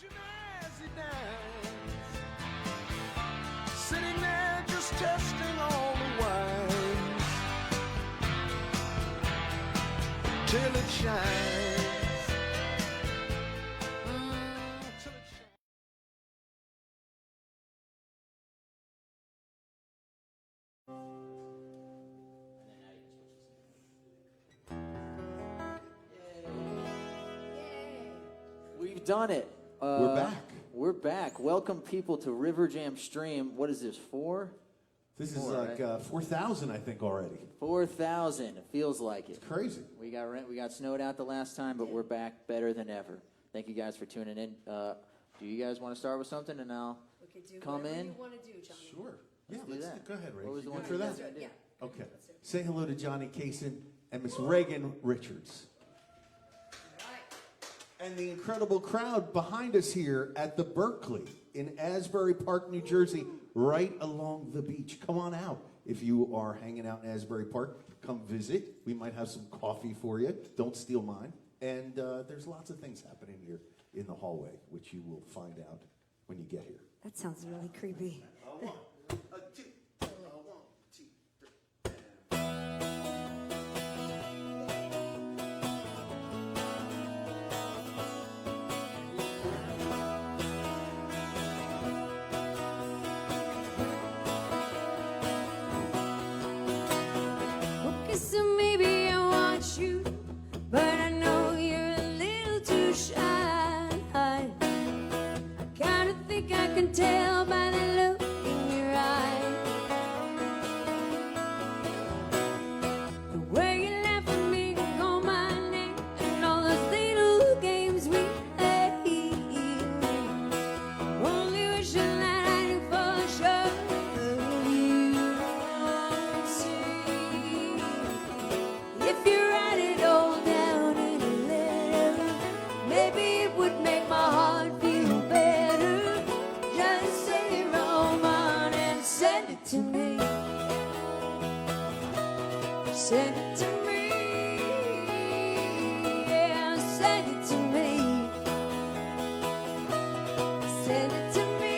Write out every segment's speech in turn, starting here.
As he danced, sitting there just testing all the wines till it shines. Till it shines. We've done it. We're back. We're back. Welcome, people, to RiverJAM stream. What is this, 4? This is like 4,000, I think, already. 4,000. It feels like it. It's crazy. We got snowed out the last time, but we're back better than ever. Thank you guys for tuning in. Do you guys want to start with something, and I'll come in? You want to do, Johnny? Sure. Let's do that. Go ahead, Ray. What was the You one good for that? Yeah. Okay. Say hello to Johnny Kasun and Miss Reagan Richards. And the incredible crowd behind us here at the Berkeley in Asbury Park, New Jersey, right along the beach. Come on out. If you are hanging out in Asbury Park, come visit. We might have some coffee for you. Don't steal mine. And there's lots of things happening here in the hallway, which you will find out when you get here. That sounds really creepy. Okay, so maybe I want you, but I know you're a little too shy. I kind of think I can tell by the look in your eye. The way you laugh at me and call my name, and all those little games we play. Only wishing that I knew for sure you won't see. If you write it all down in a letter, maybe it would make my heart feel better. Just say you're all mine and send it to me. Send it to me. Yeah, send it to me. Send it to me.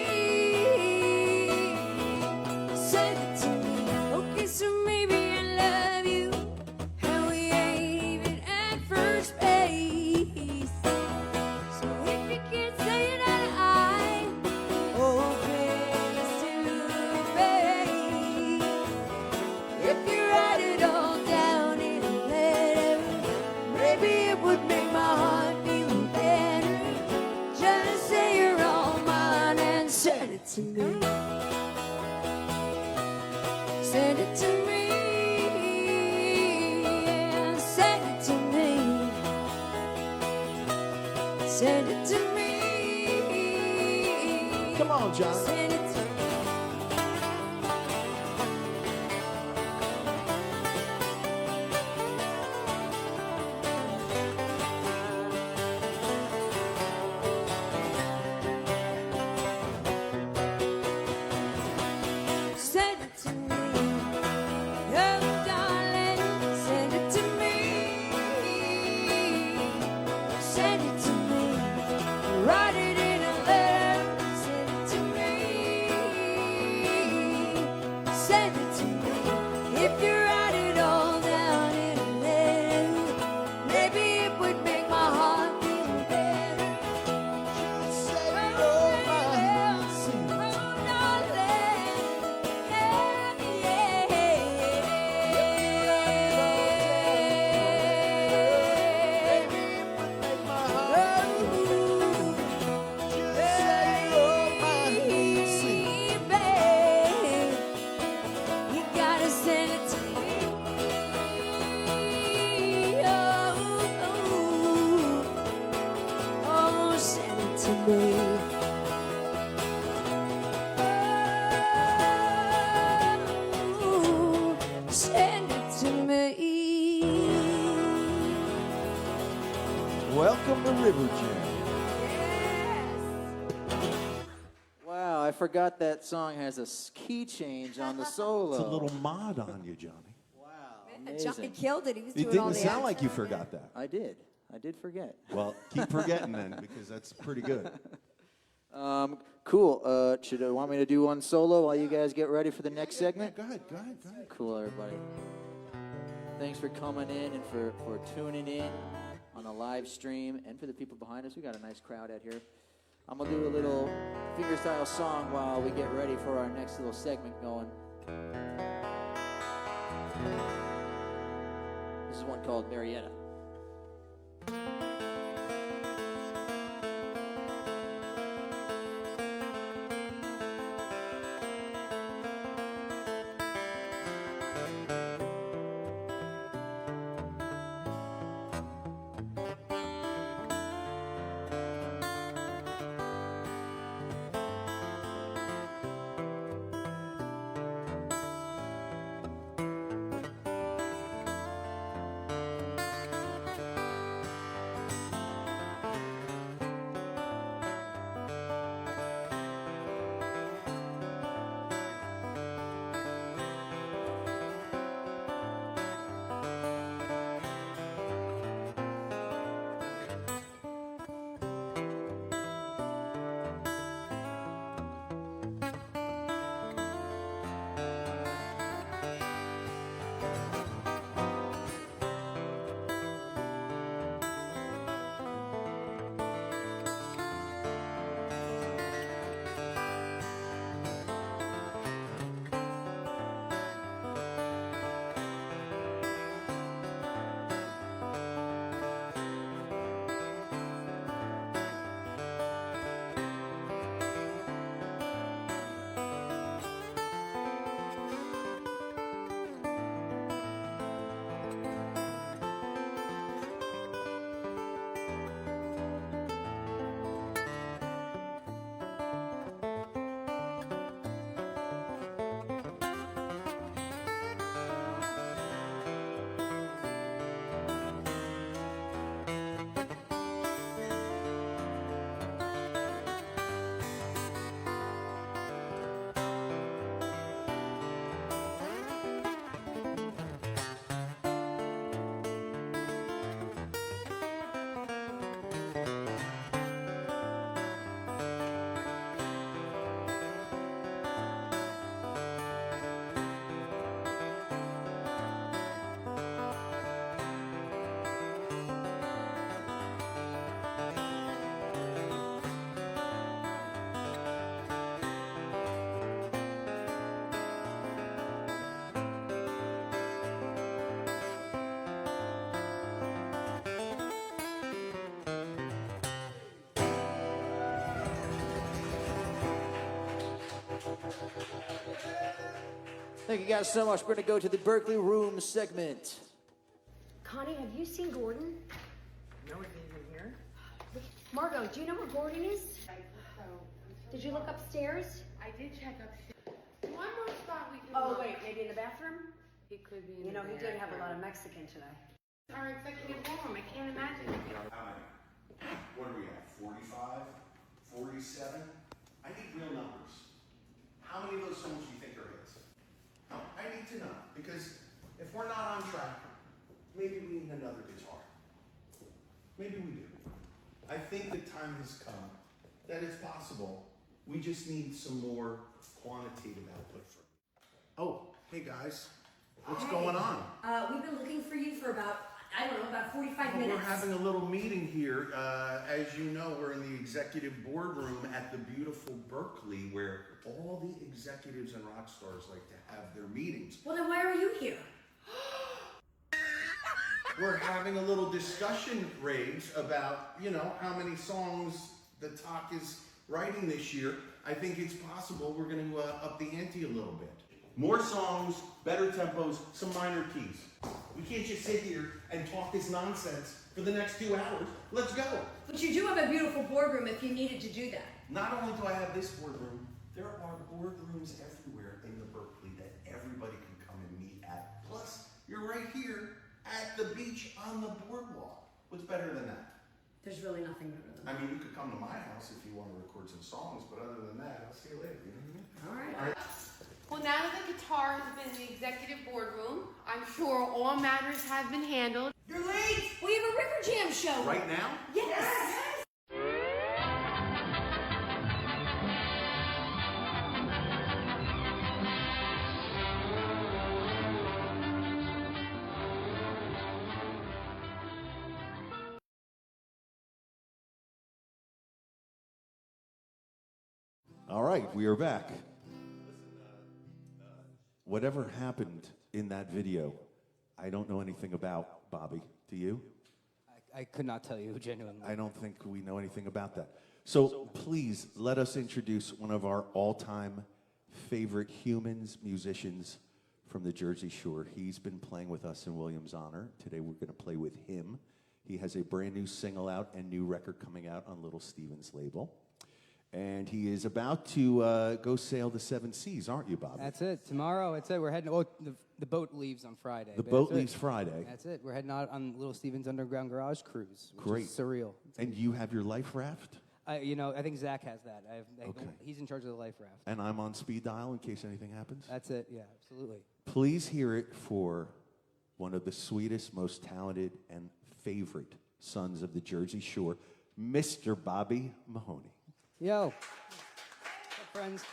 Send it to me. Okay, so maybe I love you, and we ain't even at first base. So if you can't say it out of eye, oh, face to face. If you write it all down in a letter, maybe it would make my heart feel better. Just say you're all mine and send it to me. Send it to me. Yeah, send it to me. Send it to me. Come on, John. Send it to me. Send it to me. Oh, darling, send it to me. Send it to me. Write it in a letter. Send it to me. Send it to me. If you write it all down in a letter, maybe it would make my heart feel better. Say you're mine. Oh, darling, yeah, you gotta send it to me. Oh, send it to me. Oh, send it to me. Welcome to RiverJAM. Wow, I forgot that song has a key change on the solo. It's a little mod on you, Johnny. Wow, Johnny amazing. killed it. He was It doing all didn't the sound like you accents. forgot that. I did forget. Well, keep forgetting then, because that's pretty good. Cool. Should I want me to do one solo while you guys get ready for the next segment? Go ahead. Cool, everybody. Thanks for coming in and for tuning in on the live stream, and for the people behind us. We got a nice crowd out here. I'm gonna do a little fingerstyle song while we get ready for our next little segment going. This is one called Marietta. Thank you guys so much. We're going to go to the Berkeley Room segment. Connie, have you seen Gordon? No, is he even here? Margot, do you know where Gordon is? Did you look upstairs? I did check upstairs. One more spot we can Oh, look. wait, maybe in the bathroom? He could be in You know, the he did have a lot of bathroom. Mexican today. Our executive ballroom, I can't imagine. How many? What are we at? 45? 47? I need real numbers. How many of those songs do you think are hits? No, I need to know. Because if we're not on track, maybe we need another guitar. Maybe we do. I think the time has come that it's possible. We just need some more quantitative output from it. Oh, hey guys. What's going on? We've been looking for you for about, I don't know, about 45 Well, minutes. we're having a little meeting here. As you know, we're in the executive boardroom at the beautiful Berkeley, where all the executives and rock stars like to have their meetings. Well, then why are you here? We're having a little discussion, Raves, about, how many songs the Talk is writing this year. I think it's possible we're going to up the ante a little bit. More songs, better tempos, some minor keys. We can't just sit here and talk this nonsense for the next 2 hours. Let's go. But you do have a beautiful boardroom if you needed to do that. Not only do I have this boardroom, there are boardrooms everywhere in the Berkeley that everybody can come and meet at. Plus, you're right here at the beach on the boardwalk. What's better than that? There's really nothing better than that. I mean, you could come to my house if you want to record some songs, but other than that, I'll see you later. You know what I mean? All right. Well, now that the guitar has been in the executive boardroom, I'm sure all matters have been handled. You're late! We have a RiverJAM show! Right now? Yes! All right, we are back. Whatever happened in that video, I don't know anything about, Bobby. Do you? I could not tell you, genuinely. I don't think we know anything about that. So please let us introduce one of our all-time favorite humans, musicians from the Jersey Shore. He's been playing with us in William's honor. Today we're going to play with him. He has a brand new single out and new record coming out on Little Steven's label. And he is about to go sail the 7 seas, aren't you, Bobby? That's it. Tomorrow, that's it. We're heading. Oh, the boat leaves on Friday. The but boat that's it. leaves Friday. That's it. We're heading out on Little Steven's Underground Garage Cruise. Which Great. is surreal. And you have your life raft? I think Zach has that. Okay. He's in charge of the life raft. And I'm on speed dial in case anything happens? That's it. Yeah, absolutely. Please hear it for one of the sweetest, most talented, and favorite sons of the Jersey Shore, Mr. Bobby Mahoney. Yo. What's up, friends?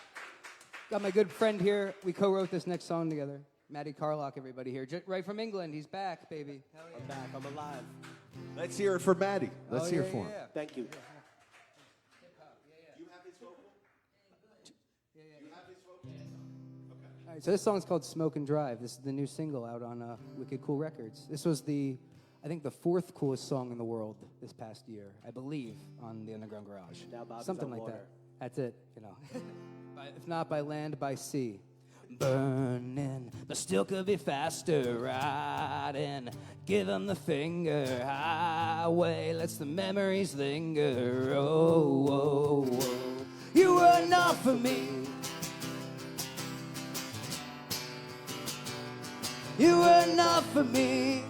Got my good friend here. We co-wrote this next song together. Matty Carlock, everybody here. Right from England. He's back, baby. Hell yeah. I'm back. I'm alive. Let's hear it for Maddie. Let's hear it for him. Thank you. All right, so this song's called Smoke and Drive. This is the new single out on Wicked Cool Records. This was I think the 4th coolest song in the world this past year, I believe, on the Underground Garage. Now Bob's Something on like water. that. That's it, if not by land, by sea. Burning, but still could be faster riding. Give 'em the finger, highway lets the memories linger. Oh, oh, oh. You were enough for me. You were enough for me.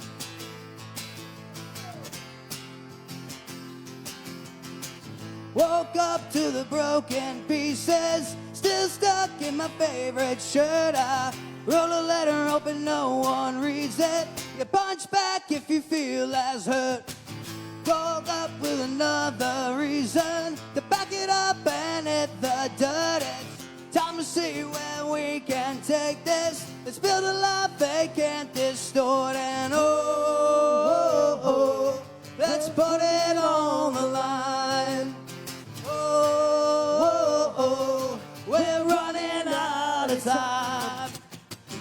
Woke up to the broken pieces, still stuck in my favorite shirt. I wrote a letter, hoping no one reads it. You punch back if you feel as hurt. Called up with another reason to back it up and hit the dirt. It's time to see where we can take this. Let's build a life they can't distort. And oh, oh, oh, let's put it on the line. Oh, oh, oh, we're running out of time.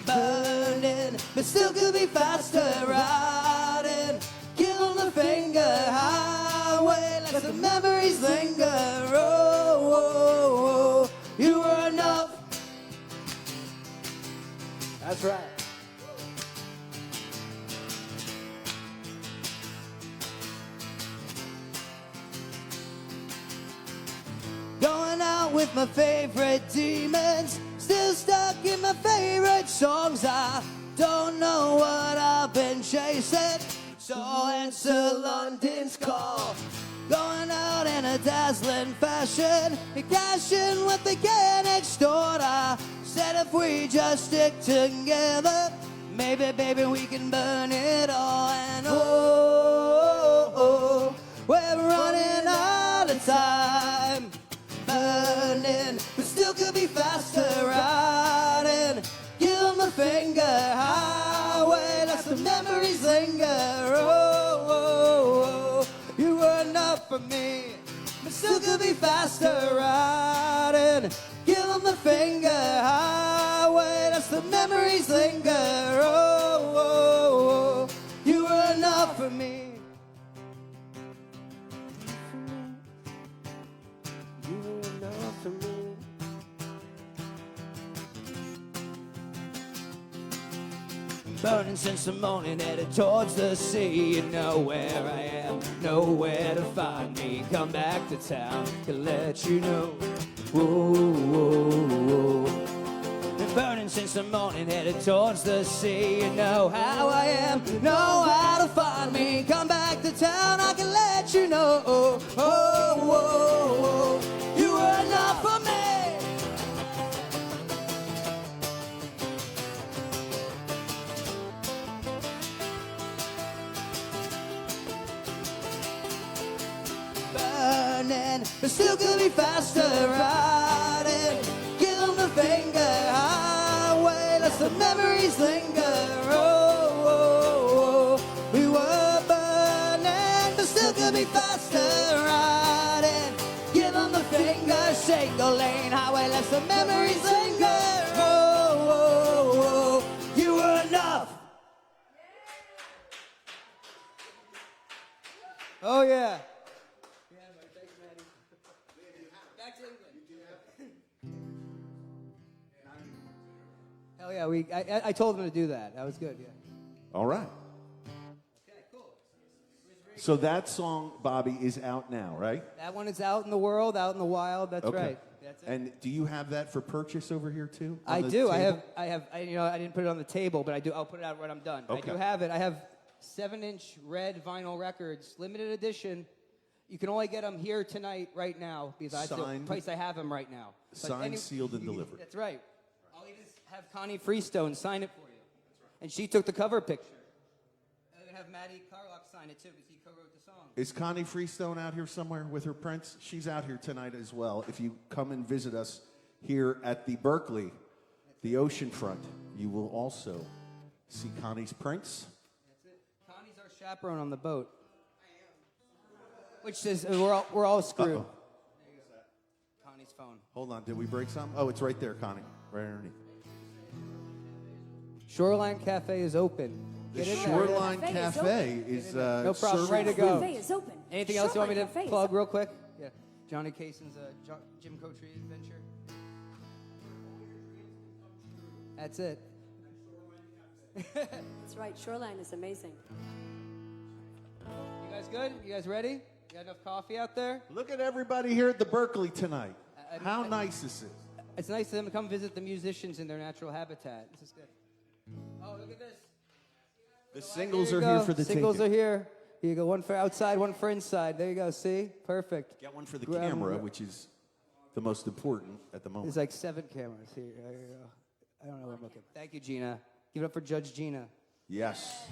Burning, but still could be faster riding. Give 'em the finger, highway, let the memories linger. Oh, oh, oh, you were enough. That's right. Going out with my favorite demons, still stuck in my favorite songs. I don't know what I've been chasing, so answer London's call. Going out in a dazzling fashion, cashing what they can't extort. I said if we just stick together, maybe, baby, we can burn it all. And oh, oh, oh, we're running out of time. Burning, but still could be faster riding. Give 'em the finger, highway, let the memories linger. Oh, oh, oh, you were enough for me, but still could be faster riding. Give 'em the finger, highway, let the memories linger. Oh, oh, oh, you were enough for me. You were enough for me. Burning since the morning, headed towards the sea. You know where I am, nowhere to find me. Come back to town to let you know. Whoa, whoa, whoa. Been burning since the morning, headed towards the sea. You know how I am, know how to find me. Come back to town, I can let you know. Oh, oh, oh, you were enough for me. Burning, but still could be faster riding. Give 'em the finger, highway, let the memories linger. Oh, oh, oh, we were burning, but still could be faster riding. Give 'em the finger, single lane highway left some memories linger. Oh, oh, oh, you were enough. Oh yeah. Back to England. Hell yeah, I told him to do that. That was good, yeah. All right. Okay, cool. So that song, Bobby, is out now, right? That one is out in the world, out in the wild. That's Okay. right. That's it. And do you have that for purchase over here too? on I the do. table? I didn't put it on the table, but I do. I'll put it out when I'm done. I Okay. do have it. I have 7-inch red vinyl records, limited edition. You can only get them here tonight, right now, because that's the Signed. price I have them right now. But Signed, sealed, and delivered. That's right. I'll even have Connie Freestone sign it for you. And she took the cover picture. I'm going to have Maddie Carlock sign it, too, because he co-wrote the song. Is Connie Freestone out here somewhere with her prints? She's out here tonight as well. If you come and visit us here at the Berkeley, the Oceanfront, you will also see Connie's prints. That's it. Connie's our chaperone on the boat. Which says we're all screwed. Uh-oh. There you go. Connie's phone. Hold on, did we break some? Oh, it's right there, Connie, right underneath. Shoreline Cafe is open. The Get in there. Shoreline Cafe is Cafe is No problem. serving Ready to go. Cafe is open. Anything else you want me to Shoreline Cafe is plug open. real quick? Yeah. Johnny Kasun's Jim Cotree adventure. That's it. That's right. Shoreline is amazing. You guys good? You guys ready? You got enough coffee out there? Look at everybody here at the Berkeley tonight. How I- nice is this? It's nice of them to come visit the musicians in their natural habitat. This is good. Oh, look at this. The singles Here are you here go. for the Singles taking. are here. Here you go. One for outside, one for inside. There you go. See? Perfect. Get one for the Grab 'em. camera, which is the most important at the moment. There's like 7 cameras here. There you go. I don't know where I'm looking. Thank you, Gina. Give it up for Judge Gina. Yes.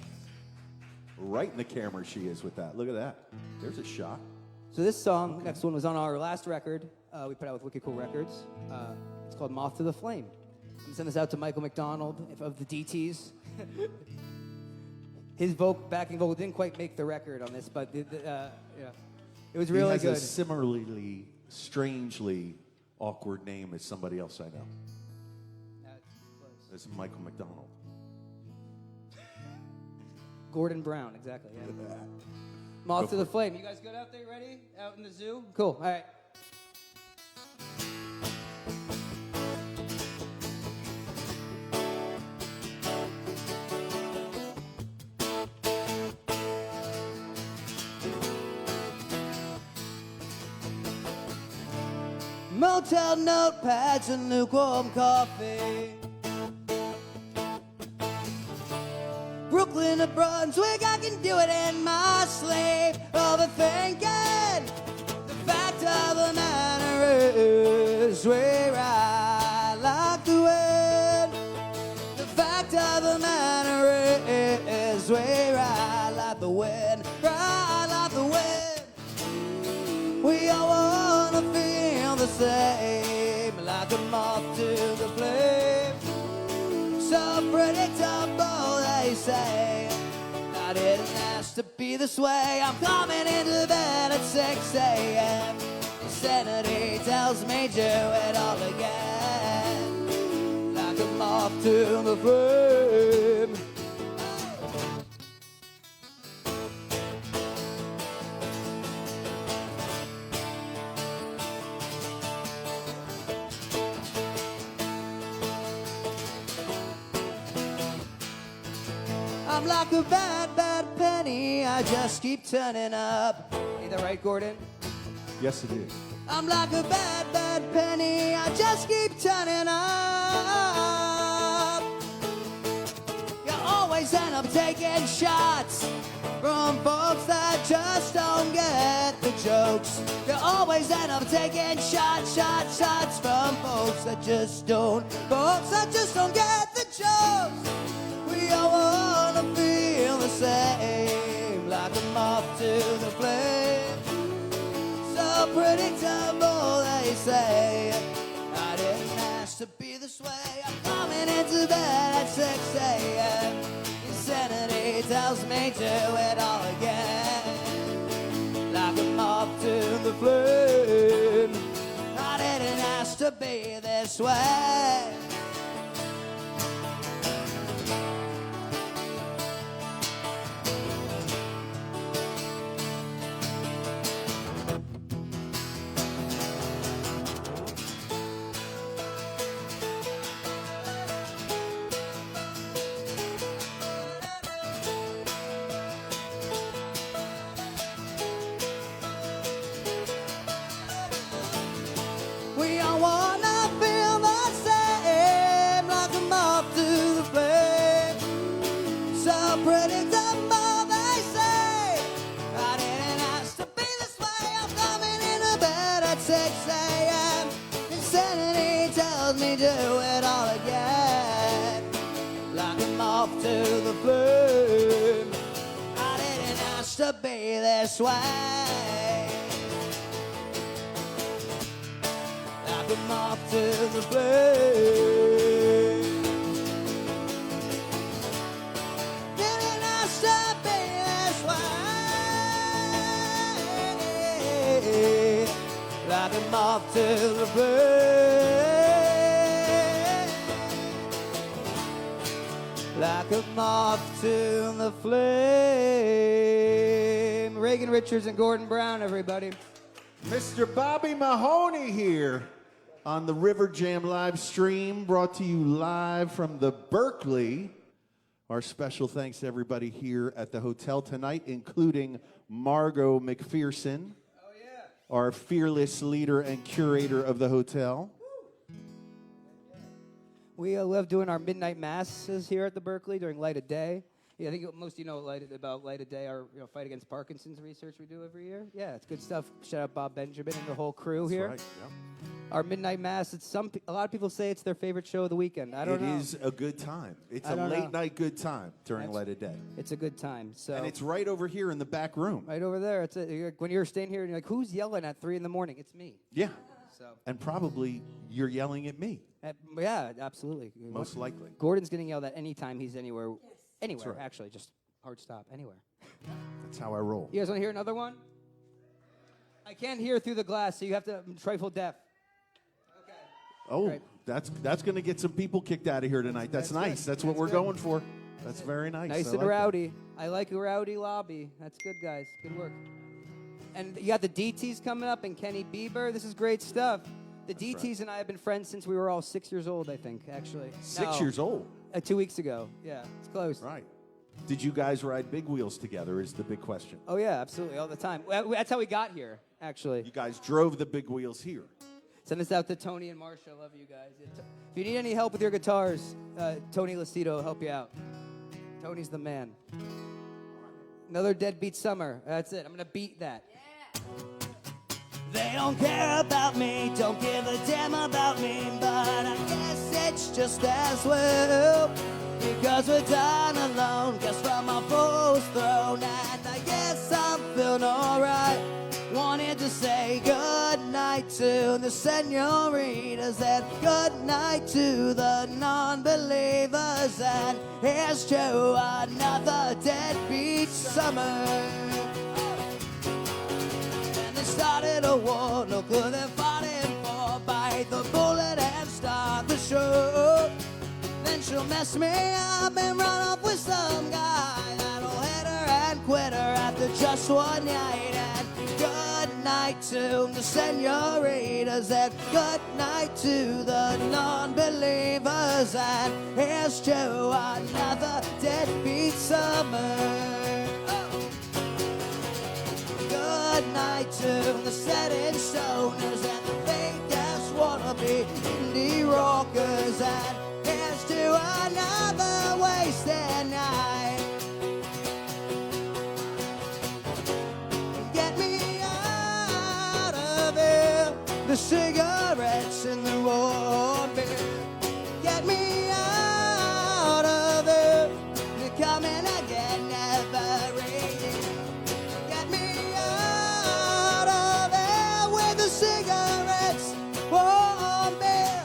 Right in the camera she is with that. Look at that. There's a shot. So this song, next one, was on our last record. We put out with Wicked Cool Records. It's called Moth to the Flame. I'm gonna send this out to Michael McDonald of the DTs. His backing vocal didn't quite make the record on this, but yeah, it was really he has good. a similarly, strangely awkward name as somebody else I know. That's close. It's Michael McDonald. Gordon Brown, exactly. Yeah. Moth to the Flame. You guys good out there? Ready? Out in the zoo? Cool. All right. Motel notepads and lukewarm coffee. Brooklyn to Brunswick, I can do it in my sleep. Overthinking. The fact of the matter is, where I like the wind. The fact of the matter is, where I like the wind. I like the wind. We all wanna feel the same, like a moth to the flame. So predictable, they say. I didn't ask to be this way. I'm coming into bed at 6 a.m. Sanity tells me do it all again, like a moth to the flame. I'm like a bad, bad penny. I just keep turning up. Ain't that right, Gordon? Yes, it is. I'm like a bad, bad penny. I just keep turning up. You always end up taking shots from folks that just don't get the jokes. You always end up taking shots from folks that just don't get the jokes. We all wanna feel the same, like a moth to the flame. So predictable, they say. I didn't ask to be this way. I'm coming into bed at 6 a.m. Insanity tells me do it all again, like a moth to the flame. I didn't this way. We all wanna feel the same, like a moth to the flame. So predictable, they say. I didn't ask to be this way. I'm coming into bed at 6 a.m. Insanity tells me do it all again, like a moth to the flame. I didn't ask to be this way. Come off to the flame. Didn't I stop being this way? Like a moth to the flame. Like a moth to the flame. Reagan Richards and Gordon Brown, everybody. Mr. Bobby Mahoney here on the RiverJAM live stream, brought to you live from the Berkeley. Our special thanks to everybody here at the hotel tonight, including Margot McPherson, our fearless leader and curator of the hotel. We love doing our midnight masses here at the Berkeley during Light of Day. Yeah, I think most of you know about Light of Day, our fight against Parkinson's research we do every year. Yeah, it's good stuff. Shout out Bob Benjamin and the whole crew here. That's right, Our midnight mass. It's a lot of people say it's their favorite show of the weekend. I don't know. It is a good time. It's I a don't late know. night good time during Light of Day. It's a good time. So And it's right over here in the back room. right over there. It's when you're staying here and you're like, who's yelling at 3 a.m? It's me. Yeah. So And probably you're yelling at me, yeah, absolutely. most likely. Gordon's getting yelled at anytime he's anywhere. Anywhere, right. actually, just hard stop. Anywhere. That's how I roll. You guys want to hear another one? I can't hear through the glass, so you have to trifle deaf. Oh, Right. that's going to get some people kicked out of here tonight. That's nice. good. That's what That's we're good. going for. That's very nice. Nice I and like that. rowdy. I like a rowdy lobby. That's good, guys. Good work. And you got the DTs coming up and Kenny Bieber. This is great stuff. The DTs and I have been friends since we were all 6 years old, I think, actually. 6 years old. 2 weeks ago. Yeah, it's close. Right. Did you guys ride big wheels together is the big question. Oh, yeah, absolutely. All the time. That's how we got here, actually. You guys drove the big wheels here. Send this out to Tony and Marsha. Love you guys. If you need any help with your guitars, Tony Lucido will help you out. Tony's the man. Another Deadbeat Summer. That's it. I'm going to beat that. They don't care about me, don't give a damn about me, but I guess it's just as well, because we're done alone, guess from our fool's throne, and I guess I'm feeling alright. Wanted to say good night to the senoritas and good night to the non-believers, and here's to another deadbeat summer. Started a war, look who they're fighting for. Bite the bullet and start the show. Then she'll mess me up and run off with some guy that'll hit her and quit her after just one night. And good night to the senoritas and good night to the non-believers. And here's to another deadbeat summer. Good night to the setting stoners and the fake-ass wannabe indie rockers, and here's to another wasted night. Get me out of here, the cigarettes and the raw beer. Get me out of here, they're coming again, never reading. Get me out of there with the cigarettes, warm beer.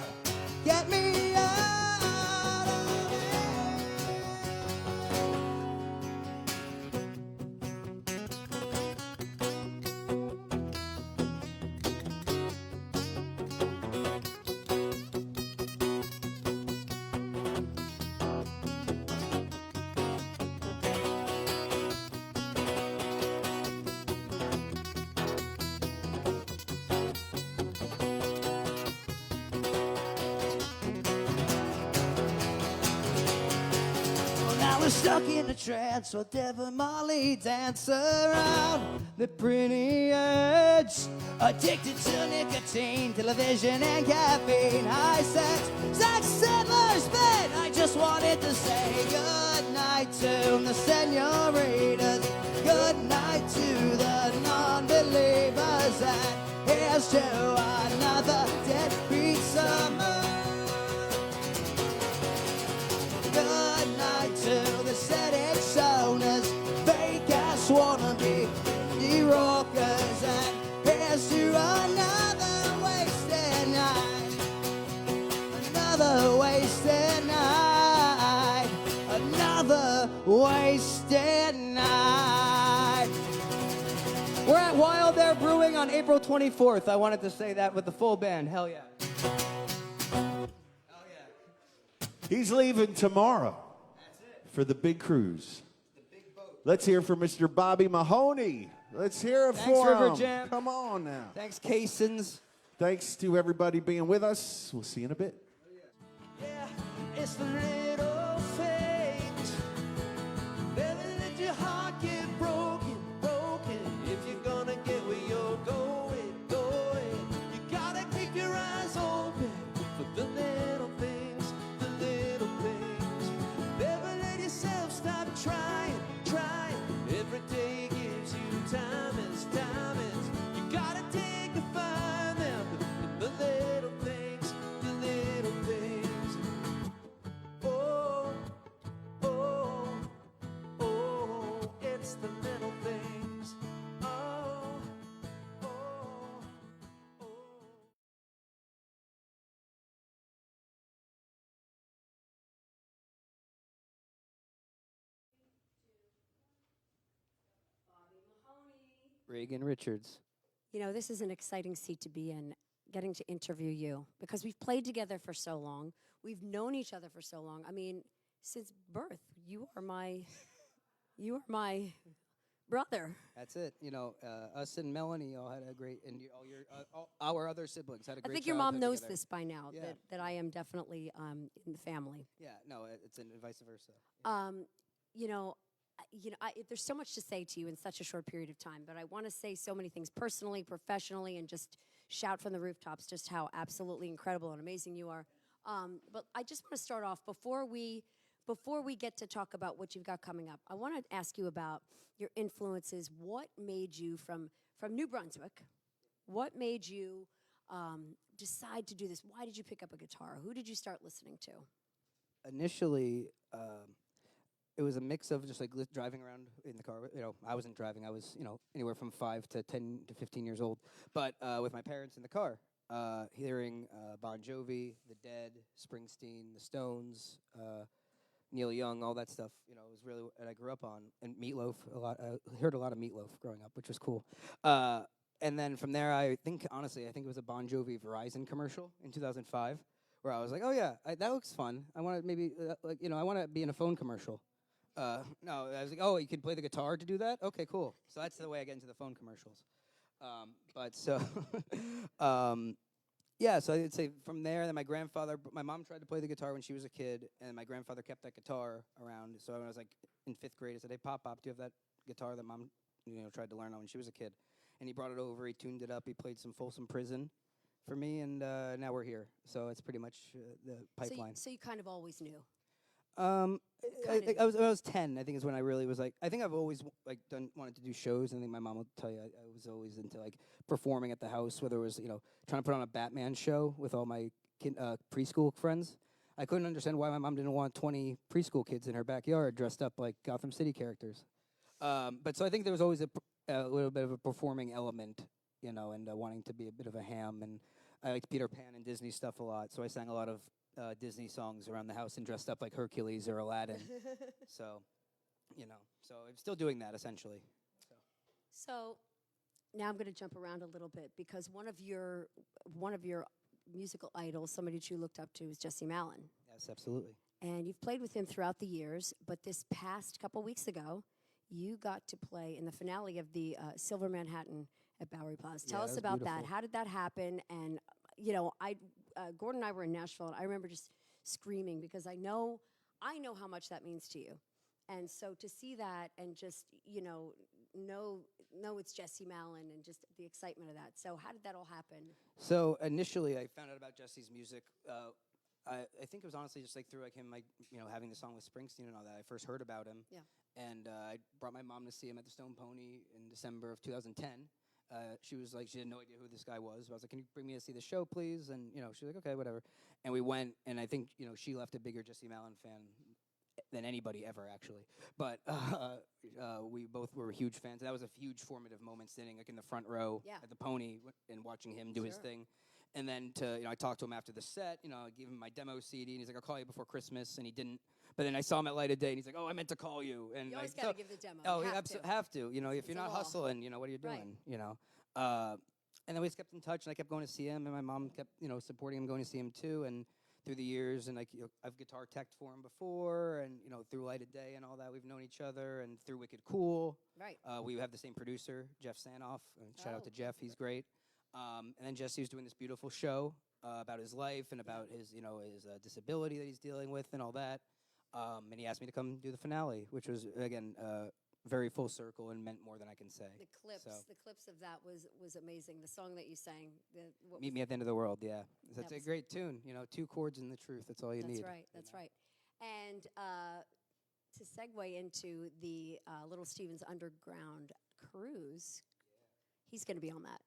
Get me out of there. was stuck in a trance while Dev and Molly dance around the pretty edge. Addicted to nicotine, television, and caffeine. High sex, sex settlers bed. I just wanted to say good night to the senoritas. Good night to the non-believers. And here's to another deadbeat summer. Good night to the setting soners, fake ass wannabe indie rockers, and here's to another wasted night, another wasted night, another wasted night. We're at Wild Air Brewing on April 24th. I wanted to say that with the full band. Hell yeah. He's leaving tomorrow for the big cruise. Let's hear from Mr. Bobby Mahoney. Let's hear it Thanks, for him. RiverJAM. Come on now. Thanks, Kasons. Thanks to everybody being with us. We'll see you in a bit. Yeah, it's the little things. Never let your heart get broken, broken. If you're gonna get where you're going, going, you gotta keep your eyes open for the little things, the little things. Never let yourself stop trying, trying. Every day gives you diamonds, diamonds. You gotta dig to find them in the little things, the little things. Oh, oh, oh, it's the little things. Oh, oh, oh. Reagan Richards. You know, this is an exciting seat to be in, getting to interview you, because we've played together for so long. We've known each other for so long. I mean, since birth, you are my brother. That's it. You know, us and Melanie all had a great, and all our other siblings had a I great think your mom childhood knows together. this by now, Yeah. that I am definitely in the family. Yeah, no, it's and vice versa. You know, there's so much to say to you in such a short period of time, but I want to say so many things personally, professionally, and just shout from the rooftops just how absolutely incredible and amazing you are. But I just want to start off before we get to talk about what you've got coming up. I want to ask you about your influences. What made you from New Brunswick? What made you decide to do this? Why did you pick up a guitar? Who did you start listening to? Initially, it was a mix of just like driving around in the car. You know, I wasn't driving. I was, you know, anywhere from 5 to 10 to 15 years old. But with my parents in the car, hearing Bon Jovi, The Dead, Springsteen, The Stones, Neil Young, all that stuff. You know, it was really what I grew up on. And Meatloaf, a lot. I heard a lot of Meatloaf growing up, which was cool. And then from there, I think it was a Bon Jovi Verizon commercial in 2005, where I was like, oh yeah, that looks fun. I want to maybe, I want to be in a phone commercial. No, I was like, oh, you can play the guitar to do that? Okay, cool. So that's the way I get into the phone commercials. Yeah, so I'd say from there, then my mom tried to play the guitar when she was a kid, and my grandfather kept that guitar around. So when I was like in 5th grade, I said, hey, Pop, do you have that guitar that Mom, tried to learn on when she was a kid? And he brought it over, he tuned it up, he played some Folsom Prison for me, and now we're here. So it's pretty much the pipeline. So you kind of always knew. When I was 10, I think is when I really was like, I think I've always wanted to do shows. I think my mom will tell you I was always into like performing at the house, whether it was, trying to put on a Batman show with all my preschool friends. I couldn't understand why my mom didn't want 20 preschool kids in her backyard dressed up like Gotham City characters. But so I think there was always a little bit of a performing element, and wanting to be a bit of a ham. And I liked Peter Pan and Disney stuff a lot, so I sang a lot of Disney songs around the house and dressed up like Hercules or Aladdin. So I'm still doing that essentially. So now I'm going to jump around a little bit, because one of your musical idols, somebody that you looked up to, is Jesse Malin. Yes, absolutely. And you've played with him throughout the years, but this past couple weeks ago, you got to play in the finale of the Silver Manhattan at Bowery Plaza. Tell us about that. How did that happen? And Gordon and I were in Nashville, and I remember just screaming, because I know how much that means to you. And so to see that and just, know it's Jesse Malin and just the excitement of that. So how did that all happen? So initially, I found out about Jesse's music. I think it was honestly just like through like him, like having the song with Springsteen and all that. I first heard about him. Yeah. And I brought my mom to see him at the Stone Pony in December of 2010. She was like, she had no idea who this guy was. I was like, can you bring me to see the show, please? And she was like, okay, whatever. And we went, and I think she left a bigger Jesse Malin fan than anybody ever, actually. But we both were huge fans. And that was a huge formative moment, sitting like in the front row at the Pony and watching him do his thing. And then I talked to him after the set. I gave him my demo CD, and he's like, I'll call you before Christmas, and he didn't. But then I saw him at Light of Day, and he's like, oh, I meant to call you. And You always I, got to give the demo. Oh, you you have to. If you're a not law. hustling, what are you doing? And then we just kept in touch, and I kept going to see him, and my mom kept, supporting him, going to see him too. And through the years, and I've guitar teched for him before, and through Light of Day and all that, we've known each other, and through Wicked Cool, Right. we have the same producer, Jeff Sanoff. And shout out to Jeff, he's great. And then Jesse was doing this beautiful show about his life and about his, his disability that he's dealing with and all that. And he asked me to come do the finale, which was again very full circle and meant more than I can say. The clips of that was amazing. The song that you sang. Meet Me at the End of the World, yeah. That's That a was- great tune. 2 chords and the truth. That's all you need. That's right. That's right. And to segue into the Little Stevens Underground cruise, he's going to be on that.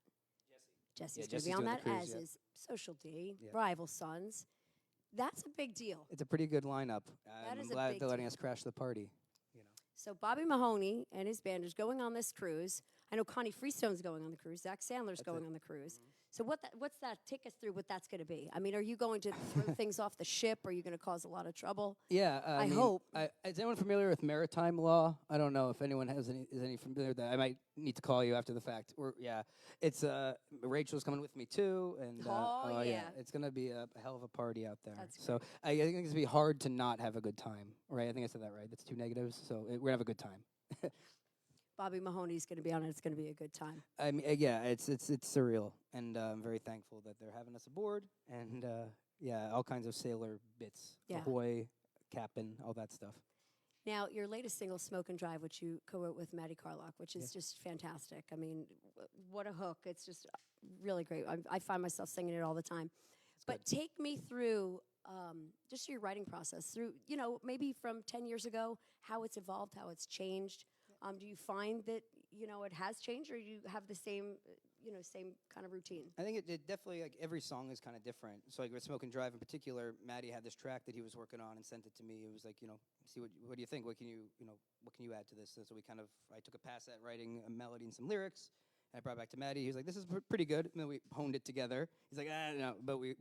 Jesse's going to Jesse's be on doing that, the cruise, as yeah. is Social D, Yeah. Rival Sons. That's a big deal. It's a pretty good lineup. That is I'm a glad big they're letting deal. us crash the party. So Bobby Mahoney and his band is going on this cruise. I know Connie Freestone's going on the cruise. Zach Sandler's going on the cruise. So what's that? Take us through what that's going to be. I mean, are you going to throw things off the ship? Are you going to cause a lot of trouble? Yeah, I hope. Is anyone familiar with maritime law? I don't know if anyone is any familiar with that. I might need to call you after the fact. It's Rachel's coming with me too, and Oh, yeah. it's gonna be a hell of a party out there. That's so I think it's gonna be hard to not have a good time, right? I think I said that right. That's 2 negatives, so we're gonna have a good time. Bobby Mahoney's going to be on it. It's going to be a good time. I mean, yeah, it's surreal, and I'm very thankful that they're having us aboard, and all kinds of sailor bits, Yeah. ahoy, cap'n, all that stuff. Now, your latest single, Smoke and Drive, which you co-wrote with Maddie Carlock, which is just fantastic. I mean, what a hook. It's just really great. I find myself singing it all the time. But take me through just your writing process, through, maybe from 10 years ago, how it's evolved, how it's changed. Do you find that, it has changed, or you have the same, same kind of routine? I think it definitely, like, every song is kind of different. So, like, with Smoke and Drive in particular, Maddie had this track that he was working on and sent it to me. It was like, see what do you think? What can you add to this? So I took a pass at writing a melody and some lyrics, and I brought it back to Maddie. He was like, this is pretty good. And then we honed it together. He's like, no, but we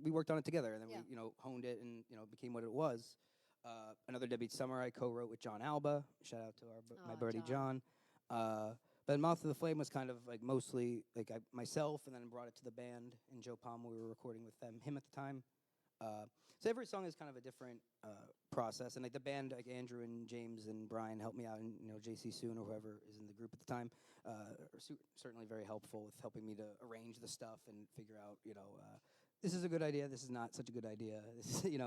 worked on it together, and then we honed it, and became what it was. Another Deadbeat Summer I co-wrote with John Alba. Shout out to my buddy John. But Mouth of the Flame was kind of like mostly like myself, and then brought it to the band and Joe Palm. We were recording with him at the time. So every song is kind of a different process, and like the band, like Andrew and James and Brian helped me out, and JC Soon or whoever is in the group at the time, are certainly very helpful with helping me to arrange the stuff and figure out this is a good idea. This is not such a good idea. This is,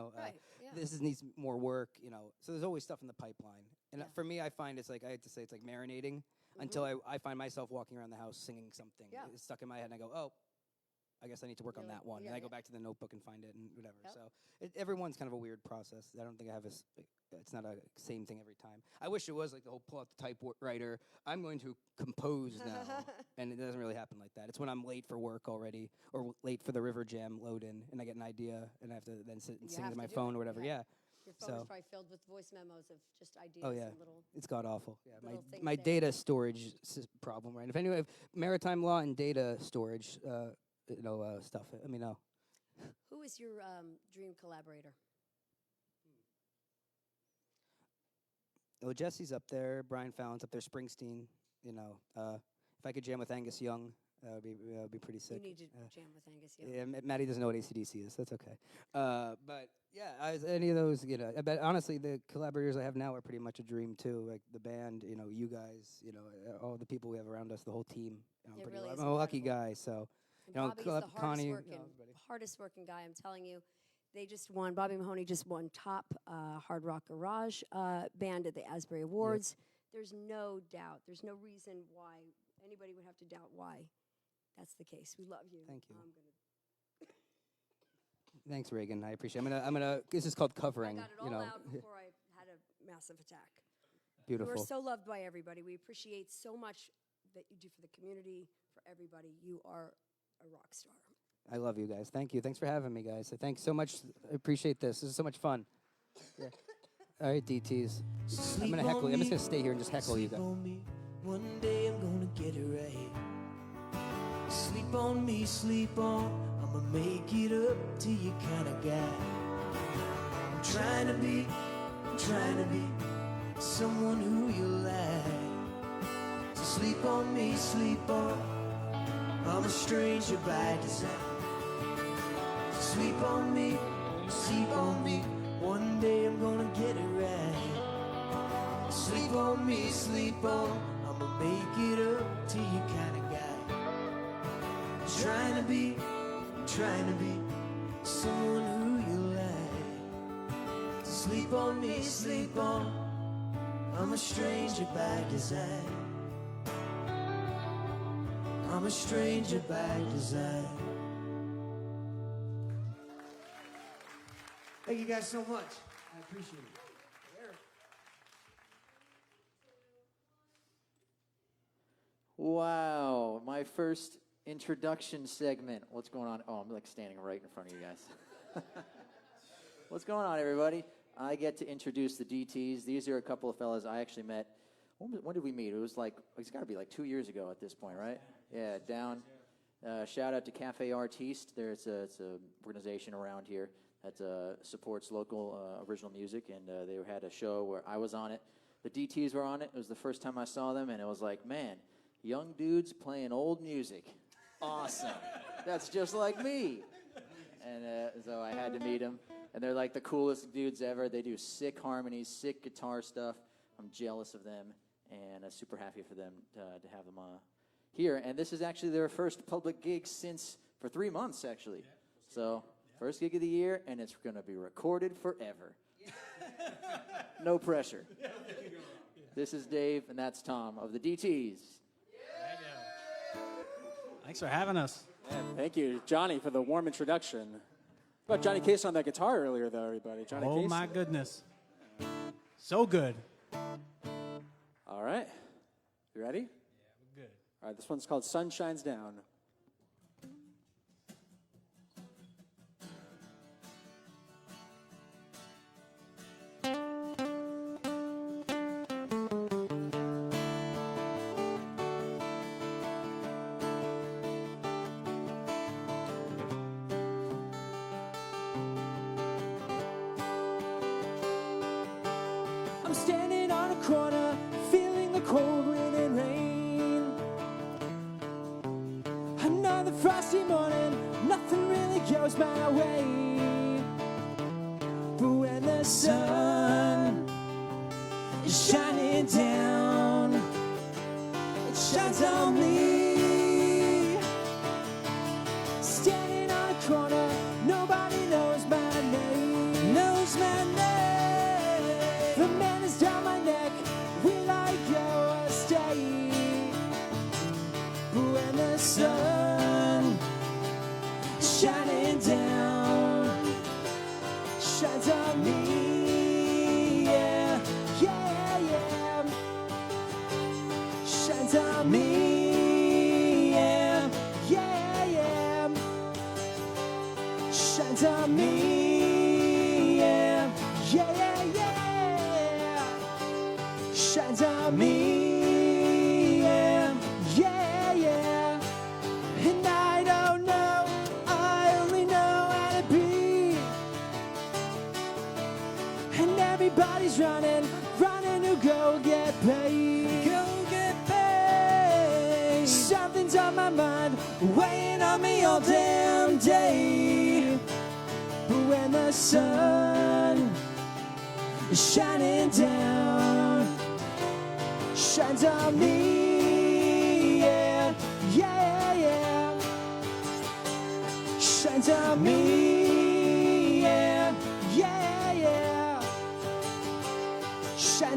this needs more work. So there's always stuff in the pipeline. And for me, I find it's like I have to say it's like marinating until I find myself walking around the house singing something. Yeah. It's stuck in my head, and I go, oh, I guess I need to work on that one. yeah, And I go back to the notebook and find it and whatever. So everyone's kind of a weird process. I don't think I have it's not a same thing every time. I wish it was like the whole pull out the typewriter. I'm going to compose now. And it doesn't really happen like that. It's when I'm late for work already, or late for the RiverJAM load in, and I get an idea, and I have to then sit and You sing have to my to do phone it, or whatever. yeah. Yeah. Your phone So- is probably filled with voice memos of just ideas Oh yeah, and little. it's god awful. Yeah, little things my there. data storage problem, right? If maritime law and data storage, stuff. Let me know. Who is your dream collaborator? Well, Jesse's up there. Brian Fallon's up there. Springsteen. If I could jam with Angus Young, that would be pretty sick. You need to jam with Angus Young. Yeah, Maddie doesn't know what AC/DC is. That's okay. But yeah, any of those, But honestly, the collaborators I have now are pretty much a dream too. Like the band, you guys, all the people we have around us, the whole team. It really is I'm a lucky incredible. guy, so And Bobby's the Connie, hardest working guy. I'm telling you, they just won. Bobby Mahoney just won top hard rock garage band at the Asbury Awards. There's no doubt. There's no reason why anybody would have to doubt why that's the case. We love you. Thank you. I'm gonna Thanks, Reagan. I appreciate it. I'm gonna. This is called covering. I got it all out before I had a massive attack. Beautiful. You are so loved by everybody. We appreciate so much that you do for the community, for everybody. You are a rock star. I love you guys. Thank you. Thanks for having me, guys. Thanks so much. I appreciate this. This is so much fun. Yeah. All right, DTs. I'm gonna heckle you. I'm just gonna stay here and just heckle you guys. One day I'm gonna get it right. Sleep on me, sleep on. I'ma make it up to you kind of guy. I'm trying to be someone who you like. So sleep on me, sleep on. I'm a stranger by design. So sleep on me, sleep on me. One day I'm gonna get it right. Sleep on me, sleep on. I'ma make it up to you kind of guy. Trying to be someone who you like. So sleep on me, sleep on. I'm a stranger by design. I'm a stranger by design. Thank you guys so much. I appreciate it. Wow, my first introduction segment. What's going on? Oh, I'm like standing right in front of you guys. What's going on, everybody? I get to introduce the DTs. These are a couple of fellas I actually met. When did we meet? It was like, it's got to be like 2 years ago at this point, right? Yeah, down. Shout out to Cafe Artiste. It's a organization around here that supports local original music, and they had a show where I was on it. The DTs were on it. It was the first time I saw them, and it was like, man, young dudes playing old music. Awesome. That's just like me. And so I had to meet them. And they're like the coolest dudes ever. They do sick harmonies, sick guitar stuff. I'm jealous of them, and super happy for them to have them here. And this is actually their first public gig for 3 months, actually. So first gig of the year, and it's going to be recorded forever. No pressure. This is Dave, and that's Tom of the DTs. Thanks for having us. Yeah, thank you, Johnny, for the warm introduction. What about Johnny Kasun on that guitar earlier, though, everybody? Johnny Oh, Kasun. my goodness. So good. All right. You ready? Yeah, we're good. All right, this one's called Sun Shines Down. I'm standing on a corner, feeling the cold wind and rain. Another frosty morning, nothing really goes my way. But when the sun is shining down, it shines on me. Standing on a corner, nobody knows my name. Knows my name. The man is down my neck, will I go or stay? But when the sun is shining down, shines on me, yeah, yeah, yeah. Shines on me, yeah, yeah, yeah. Shines on me, yeah, yeah, yeah, yeah. Shines on me, yeah, yeah, yeah. And I don't know, I only know how to be. And everybody's running to go get paid. Go get paid. Something's on my mind, weighing on me all damn day. But when the sun is shining down, shines on me, yeah, yeah, yeah. Shines on me, yeah.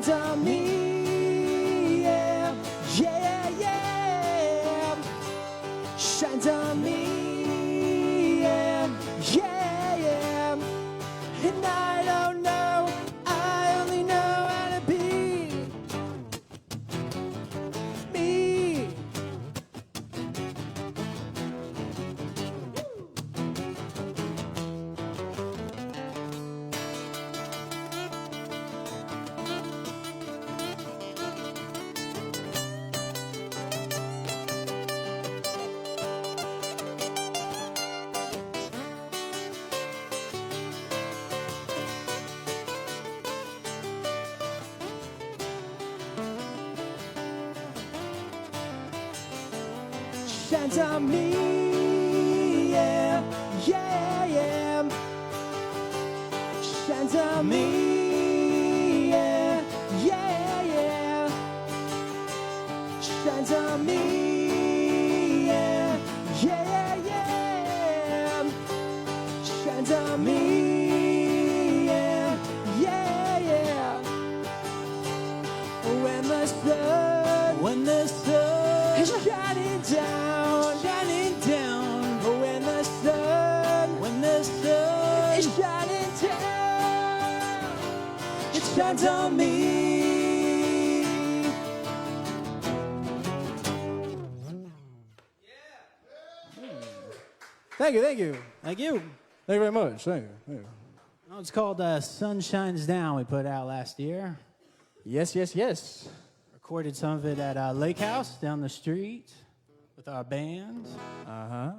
shines on me, yeah, yeah, yeah. Shines on me, yeah, yeah, yeah. And I don't know, I only know how to be me. Shines on me, yeah, yeah, yeah. Shines on me, yeah, yeah, yeah. Shines on me, yeah, yeah, yeah. Shines on me, yeah, yeah, yeah. When the sun is shining down, shining down. When the sun is shining down, it shines on me. Thank you, thank you. Thank you. Thank you very much. Thank you. Thank you. Oh, it's called Sun Shines Down. We put it out last year. Yes, yes, yes. Recorded some of it at Lake House down the street with our band.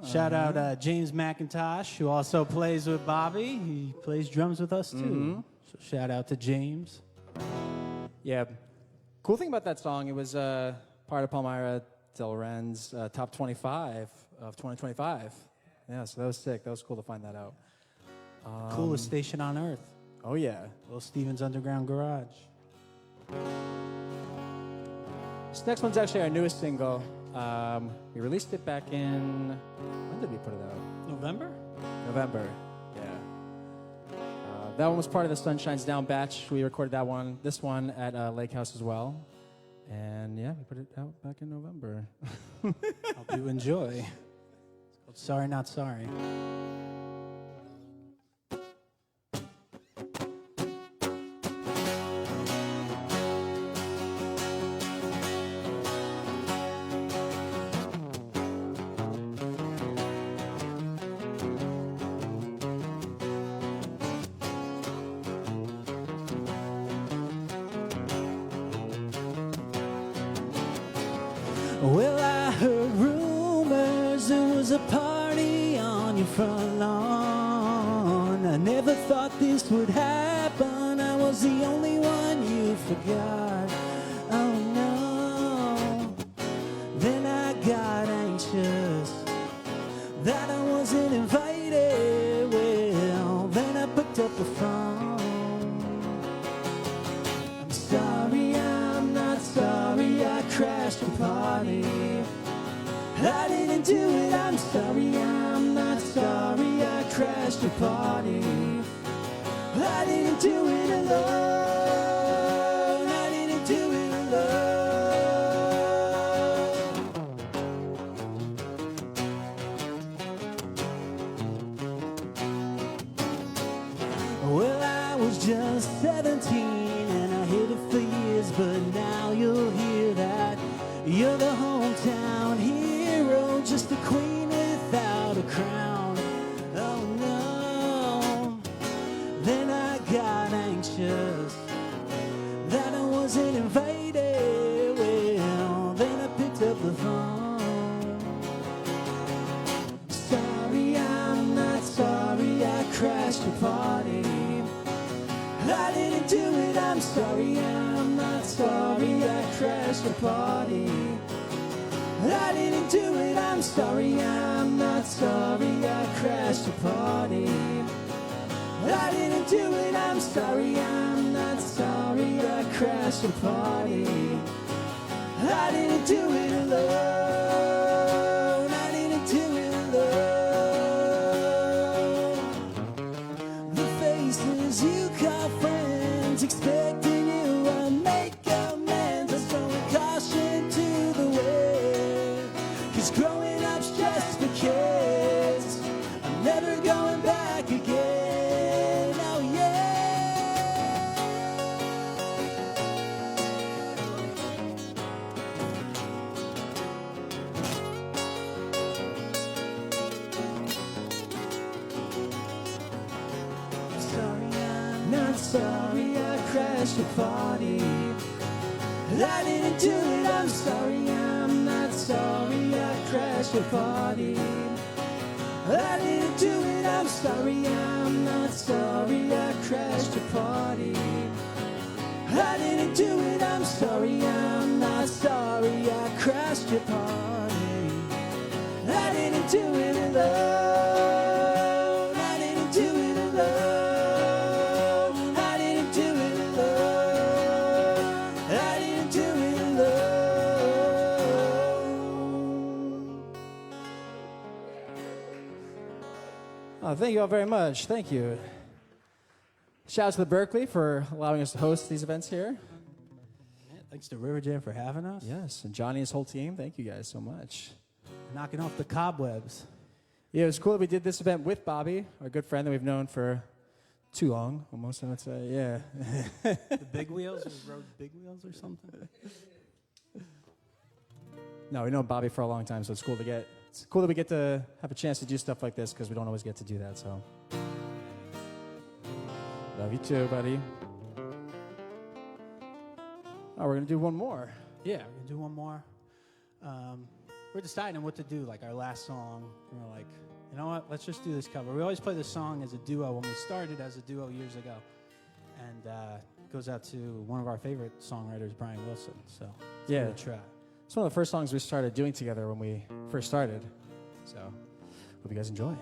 Shout out James McIntosh, who also plays with Bobby. He plays drums with us too. So shout out to James. Yeah. Cool thing about that song, it was part of Palmyra Del Ren's top 25 of 2025. Yeah, so that was sick. That was cool to find that out. Coolest station on earth. Oh, yeah. Little Steven's Underground Garage. This next one's actually our newest single. We released it back in... When did we put it out? November? November, yeah. That one was part of the Sun Shines Down batch. We recorded that one, this one at Lake House as well. And yeah, we put it out back in November. Hope you enjoy. It's called Sorry Not Sorry. Well, I heard rumors there was a party on your front lawn. I never thought this would happen. I was the only one you forgot. Oh no. Then I got anxious that I wasn't invited. Well, then I picked up the phone. I'm sorry, I'm not sorry. I crashed your party. I didn't do it, I'm sorry, I'm not sorry. I crashed your party. I didn't do it alone. I didn't do it alone. Well, I was just 17 and I hid it for years, but now you'll hear that. You're the hometown hero, just a queen without a crown. Oh no. Then I got anxious that I wasn't invited. Well, then I picked up the phone. Sorry, I'm not sorry. I crashed your party. I didn't do it, I'm sorry, I'm not sorry. I crashed your party. I didn't do it, I'm sorry, I'm not sorry. I crashed your party. I didn't do it, I'm sorry, I'm not sorry. I crashed your party. I didn't do it alone. I didn't do it alone. The faces you call friends expecting you are made. back again. Oh yeah. Sorry, I'm not sorry I crashed your party. I didn't do it, I'm sorry, I'm not sorry I crashed your party. I didn't do it, I'm sorry, I'm not sorry I crashed your party. I didn't do it, I'm sorry, I'm not sorry I crashed your party. I didn't do it alone, I didn't do it alone, I didn't do it alone, I didn't do it alone. Oh, thank you all very much. Thank you. Shout out to the Berkeley for allowing us to host these events here. Yeah, thanks to RiverJAM for having us. Yes, and Johnny and his whole team. Thank you guys so much. Knocking off the cobwebs. Yeah, it was cool that we did this event with Bobby, our good friend that we've known for too long, almost, I would say. Yeah. The big wheels, we rode big wheels or something. No, we've known Bobby for a long time, so it's cool that we get to have a chance to do stuff like this because we don't always get to do that. So, love you too, buddy. Oh, we're gonna do one more. Yeah, we're gonna do one more. We're deciding what to do, like our last song. And we're like, you know what? Let's just do this cover. We always play this song as a duo when we started as a duo years ago, and it goes out to one of our favorite songwriters, Brian Wilson. So Yeah. give it a try. It's one of the first songs we started doing together when we first started. So, hope you guys enjoy.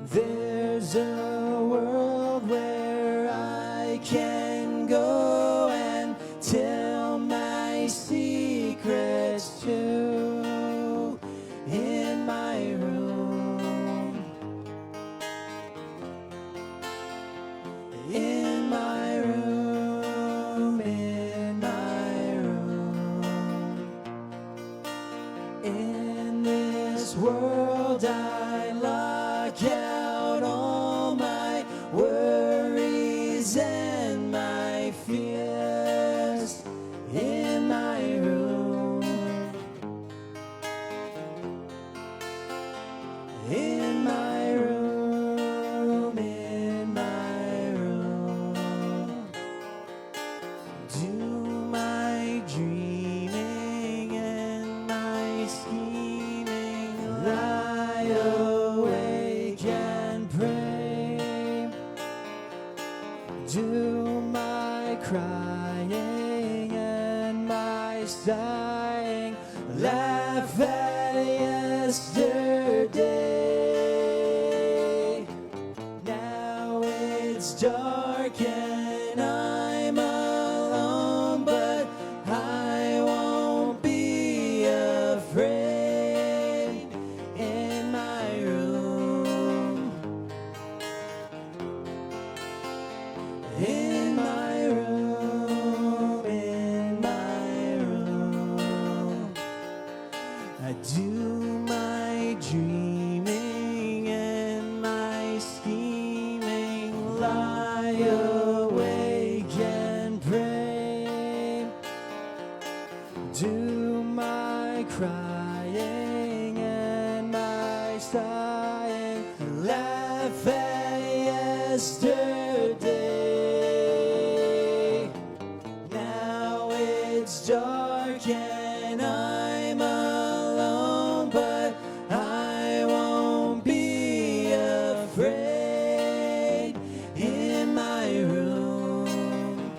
There's a world where I can go and tell my secrets to, in my room, in my room, in my room. In this world I lock out all my worries and my fears, in my room, in my room, in my room. Do my dreaming and my scheming, lie awake and pray. Do my crying and my sighing, laugh at yesterday. Now it's dark and I'm alone, but I won't be afraid, in my room, in my room, in my room. I do my dreaming and my scheming, lie awake and pray. Do my crying and my sighing, laugh at yesterday. Now it's dark and I'm alone, but I won't be afraid, in my room,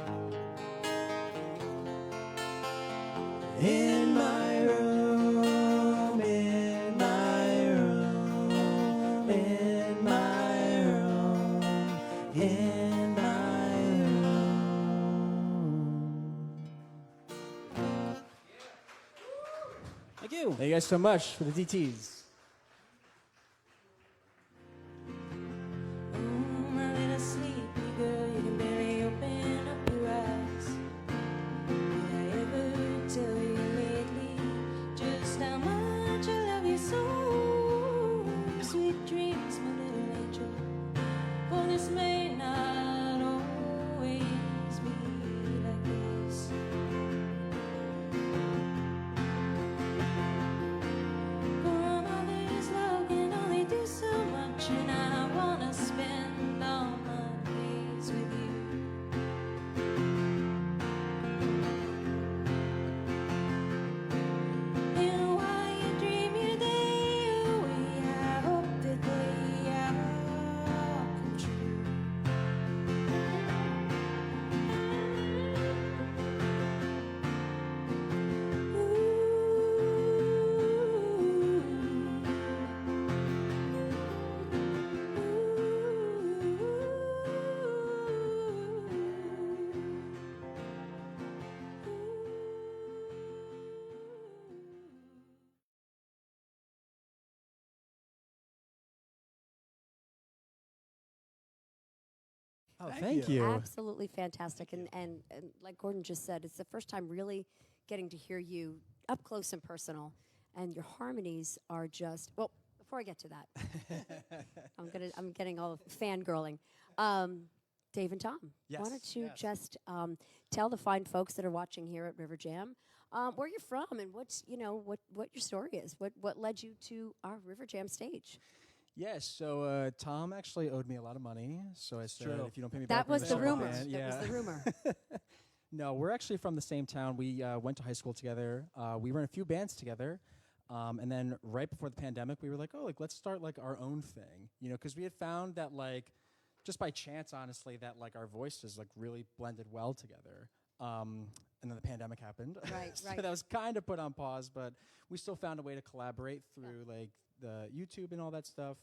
in my room, in my room, in my room, in my room. Thank you. Thank you guys so much for the DTs. My little sleepy girl, you can barely Oh, thank you. Absolutely fantastic. And like Gordon just said, it's the first time really getting to hear you up close and personal. And your harmonies are just, well, before I get to that, I'm getting all fangirling. Dave and Tom, Yes, why don't you yes. just tell the fine folks that are watching here at RiverJAM where you're from and what's, what your story is, what led you to our RiverJAM stage? Yes, so Tom actually owed me a lot of money, so I said, true. if you don't pay me That back, we're was gonna the start a rumor. band. That was the rumor. No, we're actually from the same town. We went to high school together. We were in a few bands together. And then right before the pandemic, we were like, let's start like our own thing, because we had found that like, just by chance, honestly, that like our voices like really blended well together. And then the pandemic happened. Right, So right. that was kind of put on pause, but we still found a way to collaborate through like the YouTube and all that stuff.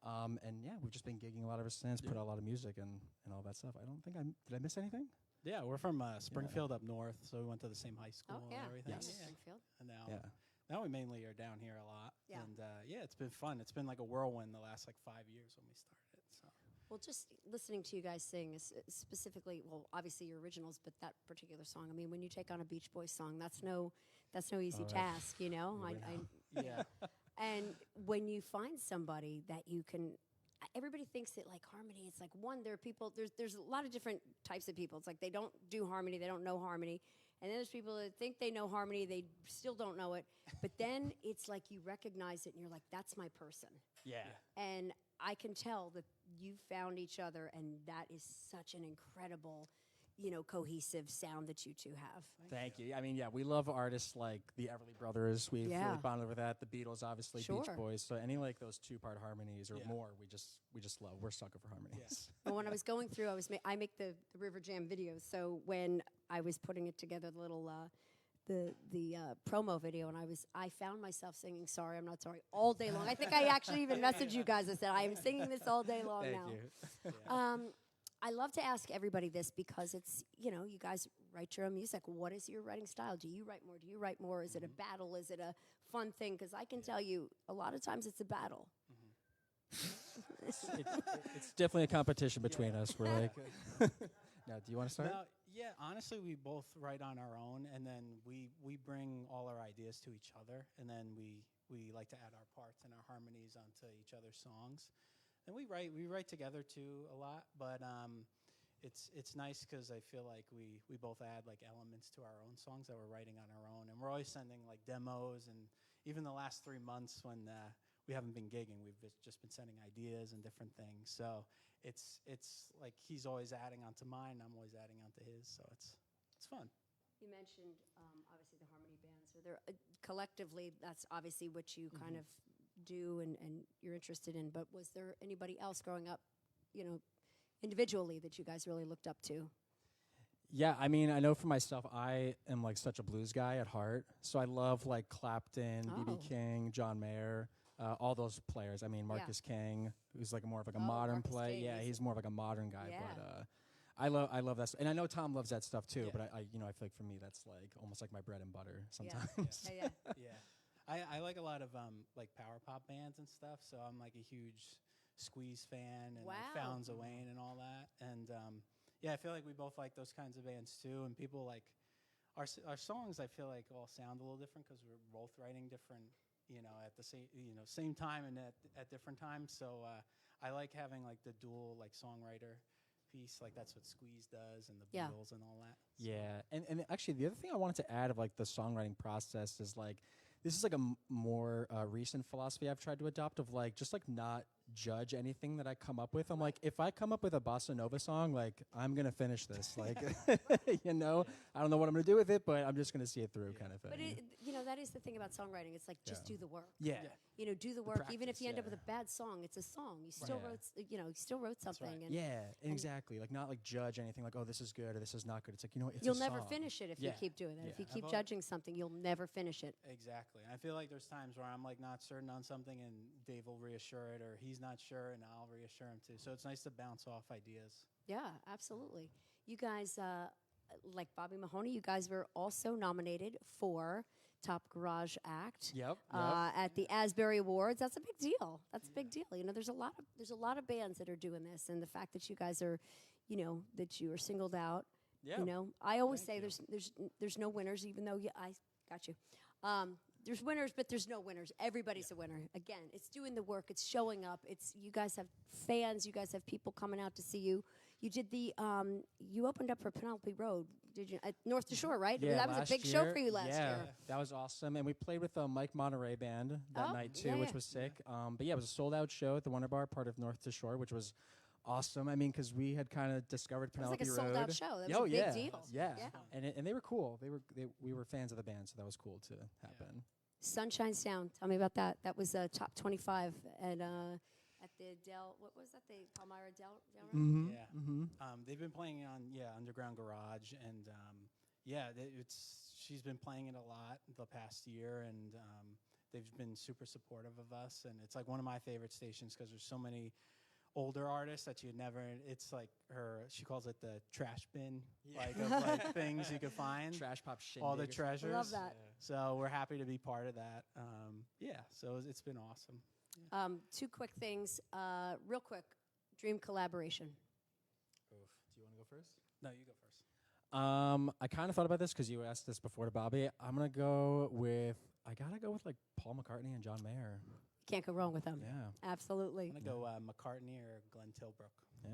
And yeah, we've just been gigging a lot ever since, put out a lot of music and all that stuff. I don't think did I miss anything? Yeah, we're from Springfield up north, so we went to the same high school yeah. and everything. Yes. Yeah. Springfield. And now, Yeah. now we mainly are down here a lot. Yeah. And yeah, it's been fun. It's been like a whirlwind the last like 5 years when we started. So Well, just listening to you guys sing, specifically, well, obviously your originals, but that particular song. I mean, when you take on a Beach Boys song, that's no easy task, yeah, And when you find somebody that you can, everybody thinks that like harmony. It's like there are people. There's a lot of different types of people. It's like they don't do harmony, they don't know harmony, and then there's people that think they know harmony, they still don't know it. But then it's like you recognize it, and you're like, that's my person. yeah. And I can tell that you found each other, and that is such an incredible, cohesive sound that you two have. Thank you. I mean, yeah, we love artists like the Everly Brothers. We've Yeah. really bonded over that. The Beatles, obviously, Sure. Beach Boys. So any like those two-part harmonies or Yeah. more, we just love. We're sucker for harmonies. But when I was going through, I make the RiverJAM videos. So when I was putting it together, the little the promo video, and I found myself singing "Sorry, I'm Not Sorry" all day long. I think I actually even messaged you guys. I said I am singing this all day long Thank now. you. I love to ask everybody this because it's, you guys write your own music. What is your writing style? Do you write more? Do you write more? Is it a battle? Is it a fun thing? Because I can tell you, a lot of times it's a battle. It's definitely a competition between us. We're like, now, do you want to start? No, yeah, honestly, we both write on our own, and then we bring all our ideas to each other, and then we like to add our parts and our harmonies onto each other's songs. And we write together too a lot, but it's nice because I feel like we both add like elements to our own songs that we're writing on our own, and we're always sending like demos, and even the last 3 months when we haven't been gigging, we've just been sending ideas and different things. So it's like he's always adding onto mine, I'm always adding onto his. So it's fun. You mentioned obviously the harmony bands. Are there collectively? That's obviously what you kind of do and you're interested in. But was there anybody else growing up, individually that you guys really looked up to? Yeah, I mean, I know for myself, I am like such a blues guy at heart. So I love like Clapton, Oh. B.B. King, John Mayer, all those players. I mean, Marcus King, who's like more of like a modern Marcus play. King Yeah, is- he's more of like a modern guy. Yeah. But I love that, and I know Tom loves that stuff too. Yeah. But I feel like for me, that's like almost like my bread and butter sometimes. Yeah. Yeah, I like a lot of like power pop bands and stuff. So I'm like a huge Squeeze fan and like Wow. Fallon's Wayne and all that. And yeah, I feel like we both like those kinds of bands too. And people like our songs. I feel like all sound a little different because we're both writing different, at the same time and at different times. So I like having like the dual like songwriter piece. Like that's what Squeeze does and the Yeah. Beatles and all that. Yeah, and actually the other thing I wanted to add of like the songwriting process is like this is like a more recent philosophy I've tried to adopt of like just like not judge anything that I come up with. I'm like, if I come up with a bossa nova song, like I'm gonna finish this. Like, I don't know what I'm gonna do with it, but I'm just gonna see it through, kind of thing. But that is the thing about songwriting. It's like just do the work. yeah. Do the work. Even if practice, you end up yeah. with a bad song, it's a song. You still Right. wrote, you still wrote something. right. And Yeah, exactly. Like not like judge anything. Like, oh, this is good or this is not good. It's like it's you'll a never song. finish it if Yeah. you keep doing that. Yeah. If you I've keep al- judging something, you'll never finish it. Exactly. And I feel like there's times where I'm like not certain on something and Dave will reassure it or he's not sure and I'll reassure him too. So it's nice to bounce off ideas. Yeah, absolutely. You guys, like Bobby Mahoney, you guys were also nominated for Top Garage Act. Yep. At the Asbury Awards. That's a big deal. That's a big deal. There's a lot of bands that are doing this, and the fact that you guys are, you know, that you are singled out. Yeah. You know, I always Thank say you. there's no winners, even though I got you. There's winners, but there's no winners. Everybody's a winner. Again, it's doing the work. It's showing up. It's you guys have fans. You guys have people coming out to see you. You did the you opened up for Penelope Road, did you? At North to Shore, right? Yeah, That was a last big show year. for you last Yeah, year. that was awesome. And we played with the Mike Monterey band that Oh, night too, yeah, which yeah. was sick. But yeah, it was a sold out show at the Wonder Bar, part of North to Shore, which was awesome. I mean, because we had kind of discovered It was like Penelope a Road. sold out show. That was Oh, a big yeah. deal. Yeah, Yeah. and they were cool. We were fans of the band, so that was cool to happen. Sunshine Sound. Tell me about that. That was top 25 at the Del. What was that? The Palmyra Del. Mm-hmm. Yeah. They've been playing on Underground Garage, and she's been playing it a lot the past year, and they've been super supportive of us, and it's like one of my favorite stations because there's so many older artists that you'd never. It's like she calls it the trash bin, of like things you could find, Trash pop shindig. all the or something. treasures. Love that. So we're happy to be part of that. So it's been awesome. Two quick things. Real quick. Dream collaboration. Oof. Do you want to go first? No, you go first. I kind of thought about this because you asked this before to Bobby. I gotta go with like Paul McCartney and John Mayer. Can't go wrong with them. Yeah. Absolutely. I'm gonna go McCartney or Glenn Tilbrook. Yeah.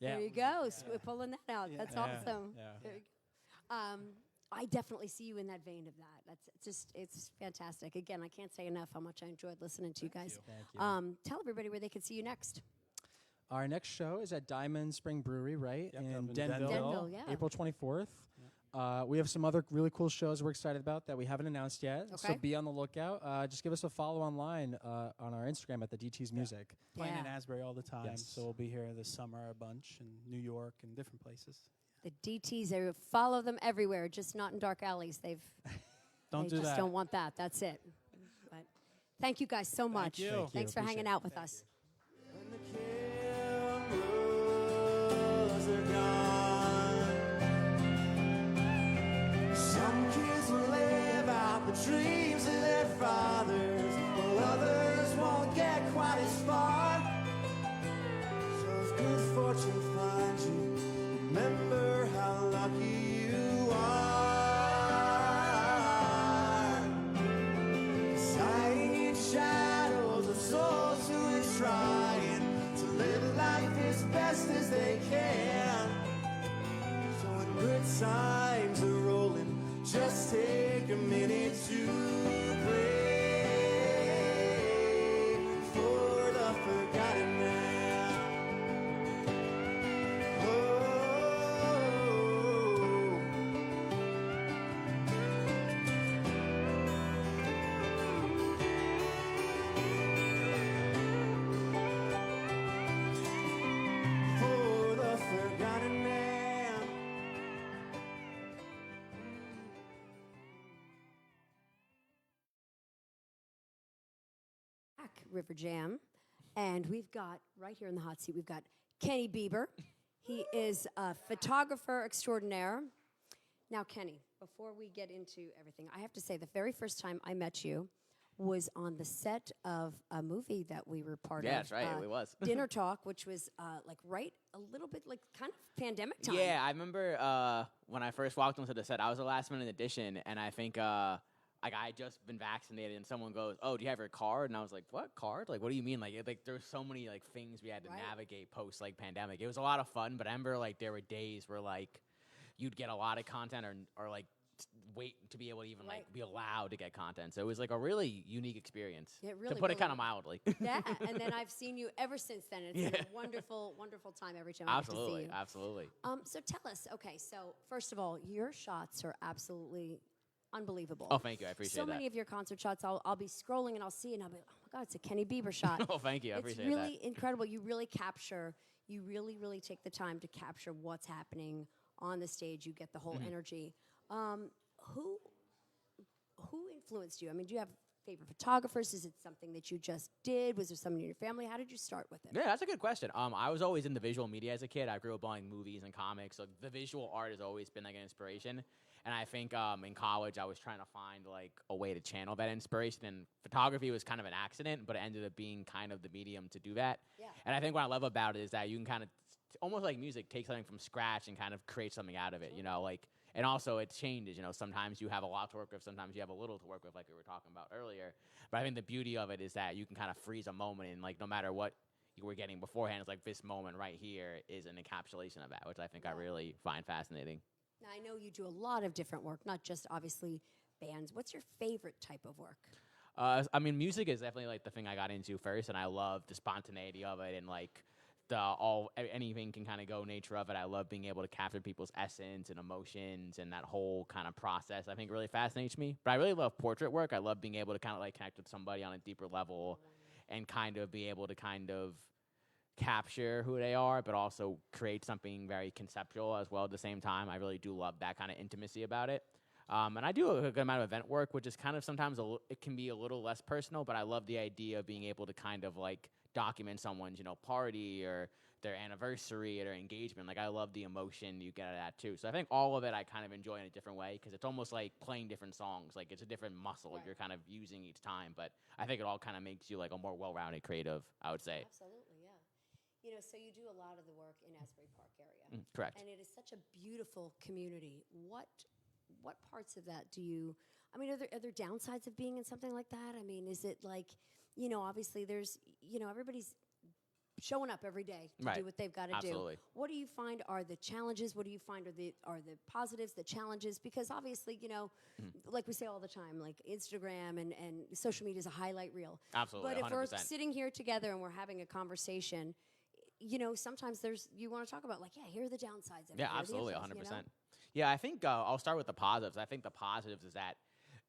There you go. We're pulling that out. Yeah. That's Yeah. awesome. Yeah. There you go. I definitely see you in that vein of that. It's fantastic. Again, I can't say enough how much I enjoyed listening to you guys. Thank you. Tell everybody where they can see you next. Our next show is at Diamond Spring Brewery, right? Yep, in up in Denville, Denville, yeah. April 24th. We have some other really cool shows we're excited about that we haven't announced yet. So Okay. be on the lookout. Just give us a follow online on our Instagram at the DT's Music. Playing in Yeah. Asbury all the time, Yes. so we'll be here this summer a bunch in New York and different places. The DTs, they follow them everywhere, just not in dark alleys. Don't they do just that. don't want that. That's it. But thank you guys so much. you. Thank you. Thanks for Appreciate hanging it. out with us. When the cameras are gone, some kids will live out the dreams of their fathers, while others won't get quite as far. So if good fortune finds you, remember how lucky you are. Hiding in shadows of souls who are trying to live life as best as they can. So when good times are rolling, just take a minute to pray for the forgotten man. Oh. For the forgotten man. Back, RiverJAM. And we've got, right here in the hot seat, we've got Kenny Bieber. He is a photographer extraordinaire. Now, Kenny, before we get into everything, I have to say the very first time I met you was on the set of a movie that we were part of. Yeah, that's right, it was. Dinner Talk, which was like right a little bit like kind of pandemic time. Yeah, I remember when I first walked onto the set, I was a last minute addition, and I think like I had just been vaccinated, and someone goes, "Oh, do you have your card?" And I was like, "What card? Like, what do you mean? Like there's so many like things we had to Right. navigate post like pandemic. It was a lot of fun, but I remember like there were days where like you'd get a lot of content or like wait to be able to even Right. like be allowed to get content. So it was like a really unique experience. It really, to put it really kind of was. mildly. Yeah, and then I've seen you ever since then. It's been a wonderful, wonderful time every time I get to see Absolutely, you. absolutely. So tell us, okay, so first of all, your shots are absolutely unbelievable. Oh, thank you. I appreciate so that. many of your concert shots, I'll be scrolling and I'll see and I'll be like, oh my God, it's a Kenny Bieber shot. Oh, thank you. I appreciate It's really that. incredible. You really really take the time to capture what's happening on the stage. You get the whole Mm-hmm. energy. Who influenced you? I mean, do you have favorite photographers? Is it something that you just did? Was there someone in your family? How did you start with it? Yeah, that's a good question. I was always into visual media as a kid. I grew up buying movies and comics, so the visual art has always been like an inspiration. And I think in college I was trying to find like a way to channel that inspiration. And photography was kind of an accident, but it ended up being kind of the medium to do that. Yeah. And I think what I love about it is that you can kind of almost like music, take something from scratch and kind of create something out of it, you know, like, and also it changes, you know, sometimes you have a lot to work with, sometimes you have a little to work with, like we were talking about earlier. But I think the beauty of it is that you can kind of freeze a moment, and like no matter what you were getting beforehand, it's like this moment right here is an encapsulation of that, which I think I really find fascinating. Now, I know you do a lot of different work, not just obviously bands. What's your favorite type of work? I mean, music is definitely like the thing I got into first, and I love the spontaneity of it, and like anything can kind of go nature of it. I love being able to capture people's essence and emotions, and that whole kind of process I think really fascinates me. But I really love portrait work. I love being able to kind of like connect with somebody on a deeper level, and kind of be able to kind of capture who they are, but also create something very conceptual as well at the same time. I really do love that kind of intimacy about it. And I do a good amount of event work, which is kind of sometimes it can be a little less personal, but I love the idea of being able to kind of like document someone's, you know, party or their anniversary or their engagement. Like I love the emotion you get out of that too. So I think all of it I kind of enjoy in a different way, because it's almost like playing different songs. Like it's a different muscle you're kind of using each time. But I think it all kind of makes you like a more well-rounded creative, I would say. Absolutely, yeah. You know, so you do a lot of the work in Asbury Park area. Correct. And it is such a beautiful community. What parts of that do you, I mean, are there downsides of being in something like that? I mean, is it like, you know, obviously there's, you know, everybody's showing up every day to do what they've got to do. What do you find are the challenges? What do you find are the positives, the challenges? Because obviously, you know, like we say all the time, like Instagram and social media is a highlight reel. Absolutely, But if 100%. we're sitting here together and we're having a conversation, you know, sometimes you want to talk about like, yeah, here are the downsides of it. Yeah, here are the absolutely, issues, 100%. you know? Yeah, I think I'll start with the positives. I think the positives is that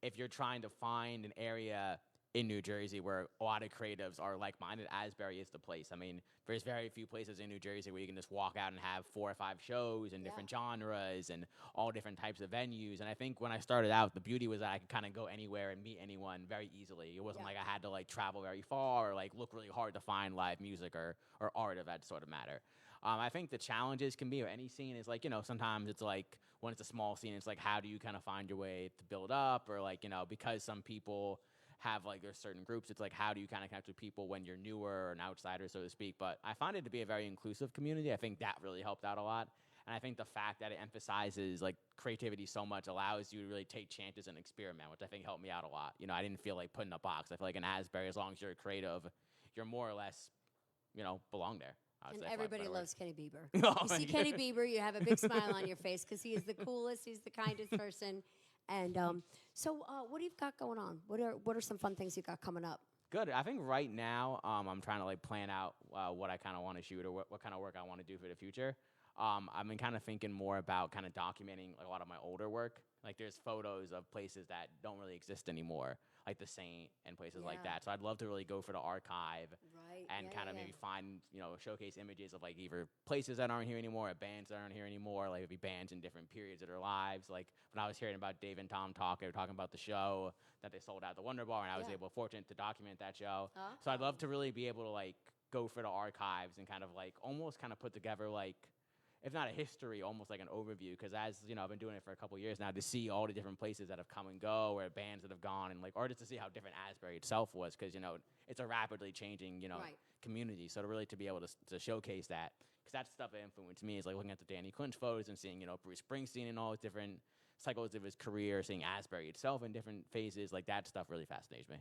if you're trying to find an area in New Jersey where a lot of creatives are like-minded, Asbury is the place. I mean, there's very few places in New Jersey where you can just walk out and have 4 or 5 shows and different genres and all different types of venues. And I think when I started out, the beauty was that I could kind of go anywhere and meet anyone very easily. It wasn't like I had to like travel very far or like look really hard to find live music or art of that sort of matter. I think the challenges can be, or any scene is like, you know, sometimes it's like when it's a small scene, it's like, how do you kind of find your way to build up? Or like, you know, because some people have like there's certain groups, it's like, how do you kind of connect with people when you're newer or an outsider, so to speak? But I find it to be a very inclusive community. I think that really helped out a lot. And I think the fact that it emphasizes like creativity so much allows you to really take chances and experiment, which I think helped me out a lot. You know, I didn't feel like put in a box. I feel like in Asbury, as long as you're creative, you're more or less, you know, belong there. And everybody loves Kenny Bieber. Oh, You see Kenny Bieber, you have a big smile on your face because he is the coolest, he's the kindest person. And so what do you got going on? What are some fun things you got coming up? Good. I think right now I'm trying to like plan out what I kind of want to shoot or what kind of work I want to do for the future. I've been kind of thinking more about kind of documenting like, a lot of my older work. Like there's photos of places that don't really exist anymore, like the Saint and places like that. So I'd love to really go for the archive and kind of maybe find, you know, showcase images of like either places that aren't here anymore or bands that aren't here anymore, like maybe bands in different periods of their lives. Like when I was hearing about Dave and Tom talk, they were talking about the show that they sold out the Wonder Bar, and I was fortunate to document that show. So I'd love to really be able to like go for the archives and kind of like almost kind of put together like, if not a history, almost like an overview, because as, you know, I've been doing it for a couple years now, to see all the different places that have come and go, or bands that have gone, and like, or just to see how different Asbury itself was, because, you know, it's a rapidly changing, you know, community. So to really to be able to showcase that, because that's stuff that influenced me, is like looking at the Danny Clinch photos and seeing, you know, Bruce Springsteen and all his different cycles of his career, seeing Asbury itself in different phases, like that stuff really fascinates me.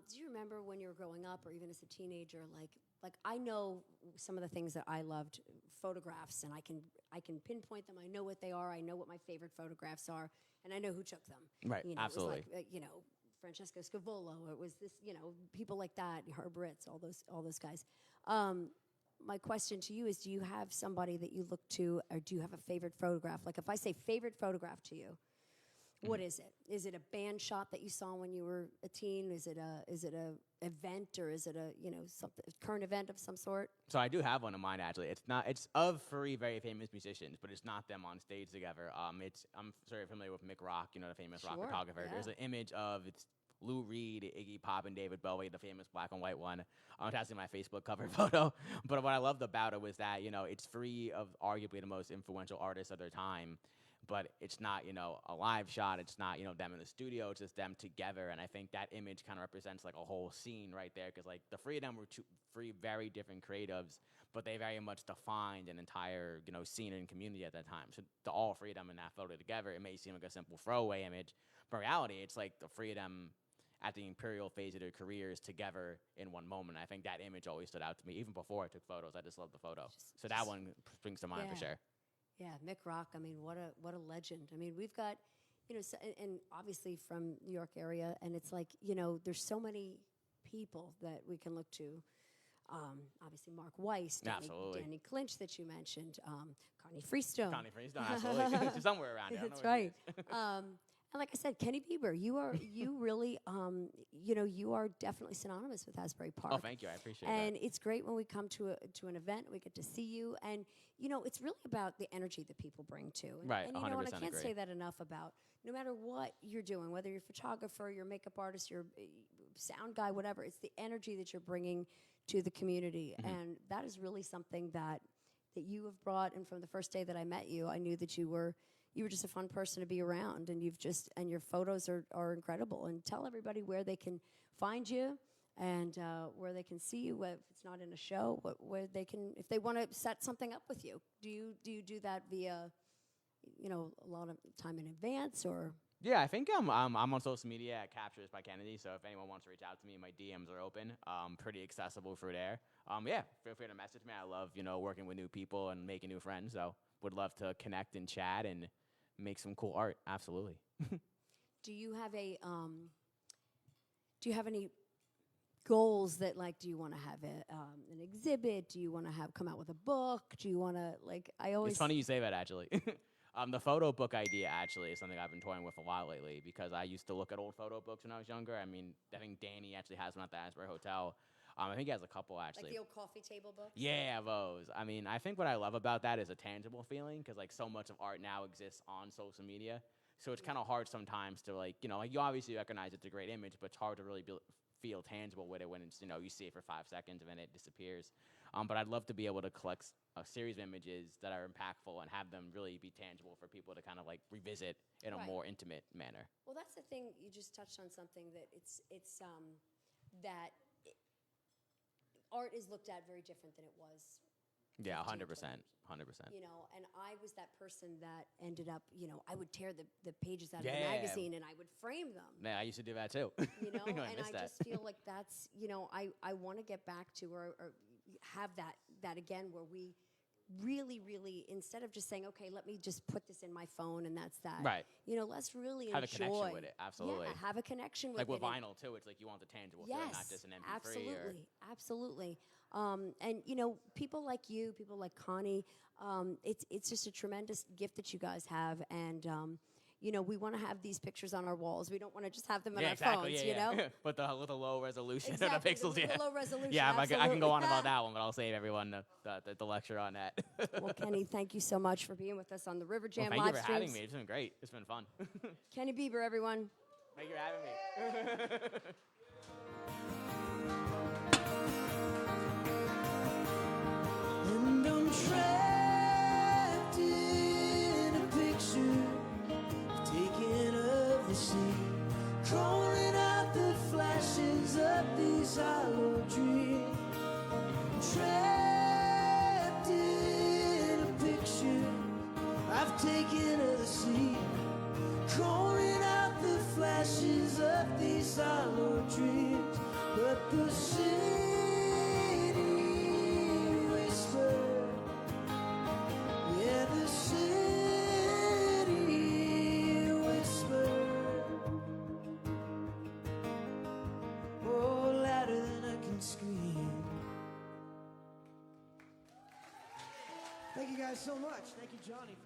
Do you remember when you were growing up, or even as a teenager, like I know some of the things that I loved, photographs, and I can pinpoint them. I know what they are. I know what my favorite photographs are, and I know who took them. Right, you know, absolutely. It was like, you know, Francesco Scavolo. It was this, you know, people like that, Herb Ritz, all those guys. My question to you is, do you have somebody that you look to, or do you have a favorite photograph? Like if I say favorite photograph to you, what is it? Is it a band shot that you saw when you were a teen? Is it a event, or is it a, you know, something, current event of some sort? So I do have one in mind, actually. It's of 3 very famous musicians, but it's not them on stage together. I'm sort of familiar with Mick Rock, you know, the famous rock photographer. Yeah. There's an image of it's Lou Reed, Iggy Pop, and David Bowie, the famous black and white one. That's in my Facebook cover photo. But what I loved about it was that, you know, it's 3 of arguably the most influential artists of their time. but it's not, you know, a live shot. It's not, you know, them in the studio. It's just them together. And I think that image kind of represents like a whole scene right there, because like the three of them were three very different creatives, but they very much defined an entire, you know, scene and community at that time. So to all three of them in that photo together, it may seem like a simple throwaway image, but in reality, it's like the three of them at the imperial phase of their careers together in one moment. I think that image always stood out to me, even before I took photos. I just love the photo. So that one springs to mind for sure. Yeah, Mick Rock. I mean, what a legend. I mean, we've got, you know, and obviously from New York area, and it's like, you know, there's so many people that we can look to. Obviously, Mark Weiss, Danny Clinch that you mentioned, Connie Freestone. Connie Freestone, absolutely. She's somewhere around here. That's right. And like I said, Kenny Bieber, you really, you know, you are definitely synonymous with Asbury Park. Oh, thank you. I appreciate that. And it's great when we come to an event, we get to see you, and you know, it's really about the energy that people bring to. And, right, and you 100% know, and I can't agree. say that enough about no matter what you're doing, whether you're a photographer, you're a makeup artist, you're a sound guy, whatever. It's the energy that you're bringing to the community, and that is really something that you have brought. And from the first day that I met you, I knew that you were just a fun person to be around, and and your photos are incredible. And tell everybody where they can find you and where they can see you, if it's not in a show, where they can, if they want to set something up with you. Do you do that via, you know, a lot of time in advance, or? Yeah, I think I'm on social media at Captures by Kennedy, so if anyone wants to reach out to me, my DMs are open. Pretty accessible through there. Yeah, feel free to message me. I love, you know, working with new people and making new friends, so would love to connect and chat and make some cool art. Absolutely. Do you have any goals that, like, do you want to have an exhibit? Do you want to come out with a book? Do you want to, like, I always... It's funny you say that, actually. The photo book idea, actually, is something I've been toying with a lot lately, because I used to look at old photo books when I was younger. I mean, I think Danny actually has one at the Asbury Hotel. I think he has a couple, actually. Like the old coffee table books? Yeah, those. I mean, I think what I love about that is a tangible feeling, because, like, so much of art now exists on social media. So it's kind of hard sometimes to, like, you know, like, you obviously recognize it's a great image, but it's hard to really feel tangible with it when it's, you know, you see it for 5 seconds and then it disappears. But I'd love to be able to collect a series of images that are impactful and have them really be tangible for people to kind of, like, revisit in a more intimate manner. Well, that's the thing. You just touched on something that that art is looked at very different than it was. Yeah, 100%. 100%. You know, and I was that person that ended up, you know, I would tear the pages out of the magazine and I would frame them. Yeah, I used to do that too. You know, and I that. just feel like that's, you know, I want to get back to or have that again, where we really, instead of just saying, okay, let me just put this in my phone and that's that. Right. You know, let's really have enjoy. a connection with it. Absolutely. Yeah, have a connection with it. Like with vinyl too, it's like you want the tangible feeling, not just an MP3. Absolutely. And you know, people like you, people like Connie, it's just a tremendous gift that you guys have, and you know, we want to have these pictures on our walls. We don't want to just have them on our phones, you know? But with the low resolution of Exactly, the pixels, the low resolution, yeah, I can absolutely. go on about that one, but I'll save everyone the lecture on that. Well, Kenny, thank you so much for being with us on the RiverJAM Thank live you for streams. having me. It's been great. It's been fun. Kenny Bieber, everyone. Thank you for having me. And I'm trapped in a picture taken of the sea, crawling out the flashes of these hollow dreams. Trapped in a picture I've taken of the sea, crawling out the flashes of these hollow dreams. But the city whisper, yeah, the city whisper, oh, louder than I can scream. Thank you guys so much. Thank you, Johnny.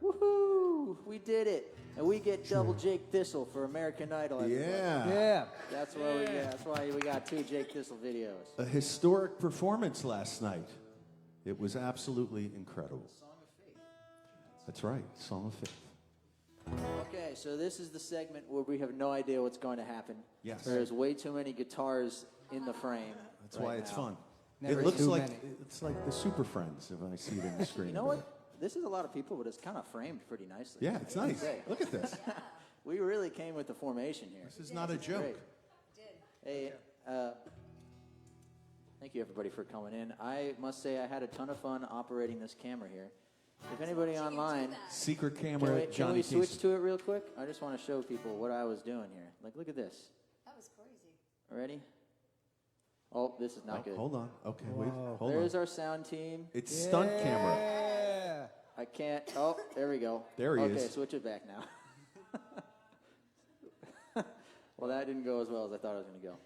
Woohoo! We did it, and we get double Jake Thistle for American Idol. Everybody. Yeah. That's why we got 2 Jake Thistle videos. A historic performance last night. It was absolutely incredible. Song of Faith. That's right, Song of Faith. Okay, so this is the segment where we have no idea what's going to happen. Yes. There's way too many guitars in the frame. That's why it's fun. It looks like it's like the Super Friends if I see it in the screen. You know what? This is a lot of people, but it's kind of framed pretty nicely. Yeah, it's nice. Look at this. We really came with the formation here. This is not a joke. Great. Hey, thank you everybody for coming in. I must say I had a ton of fun operating this camera here. If anybody online, secret camera, can we switch to it real quick? I just want to show people what I was doing here. Like, look at this. That was crazy. Ready? Oh, this is not good. Hold on. Okay, wait. Hold There's on. our sound team. It's stunt camera. I can't. Oh, there we go. There he is. Okay, switch it back now. Well, that didn't go as well as I thought it was going to go.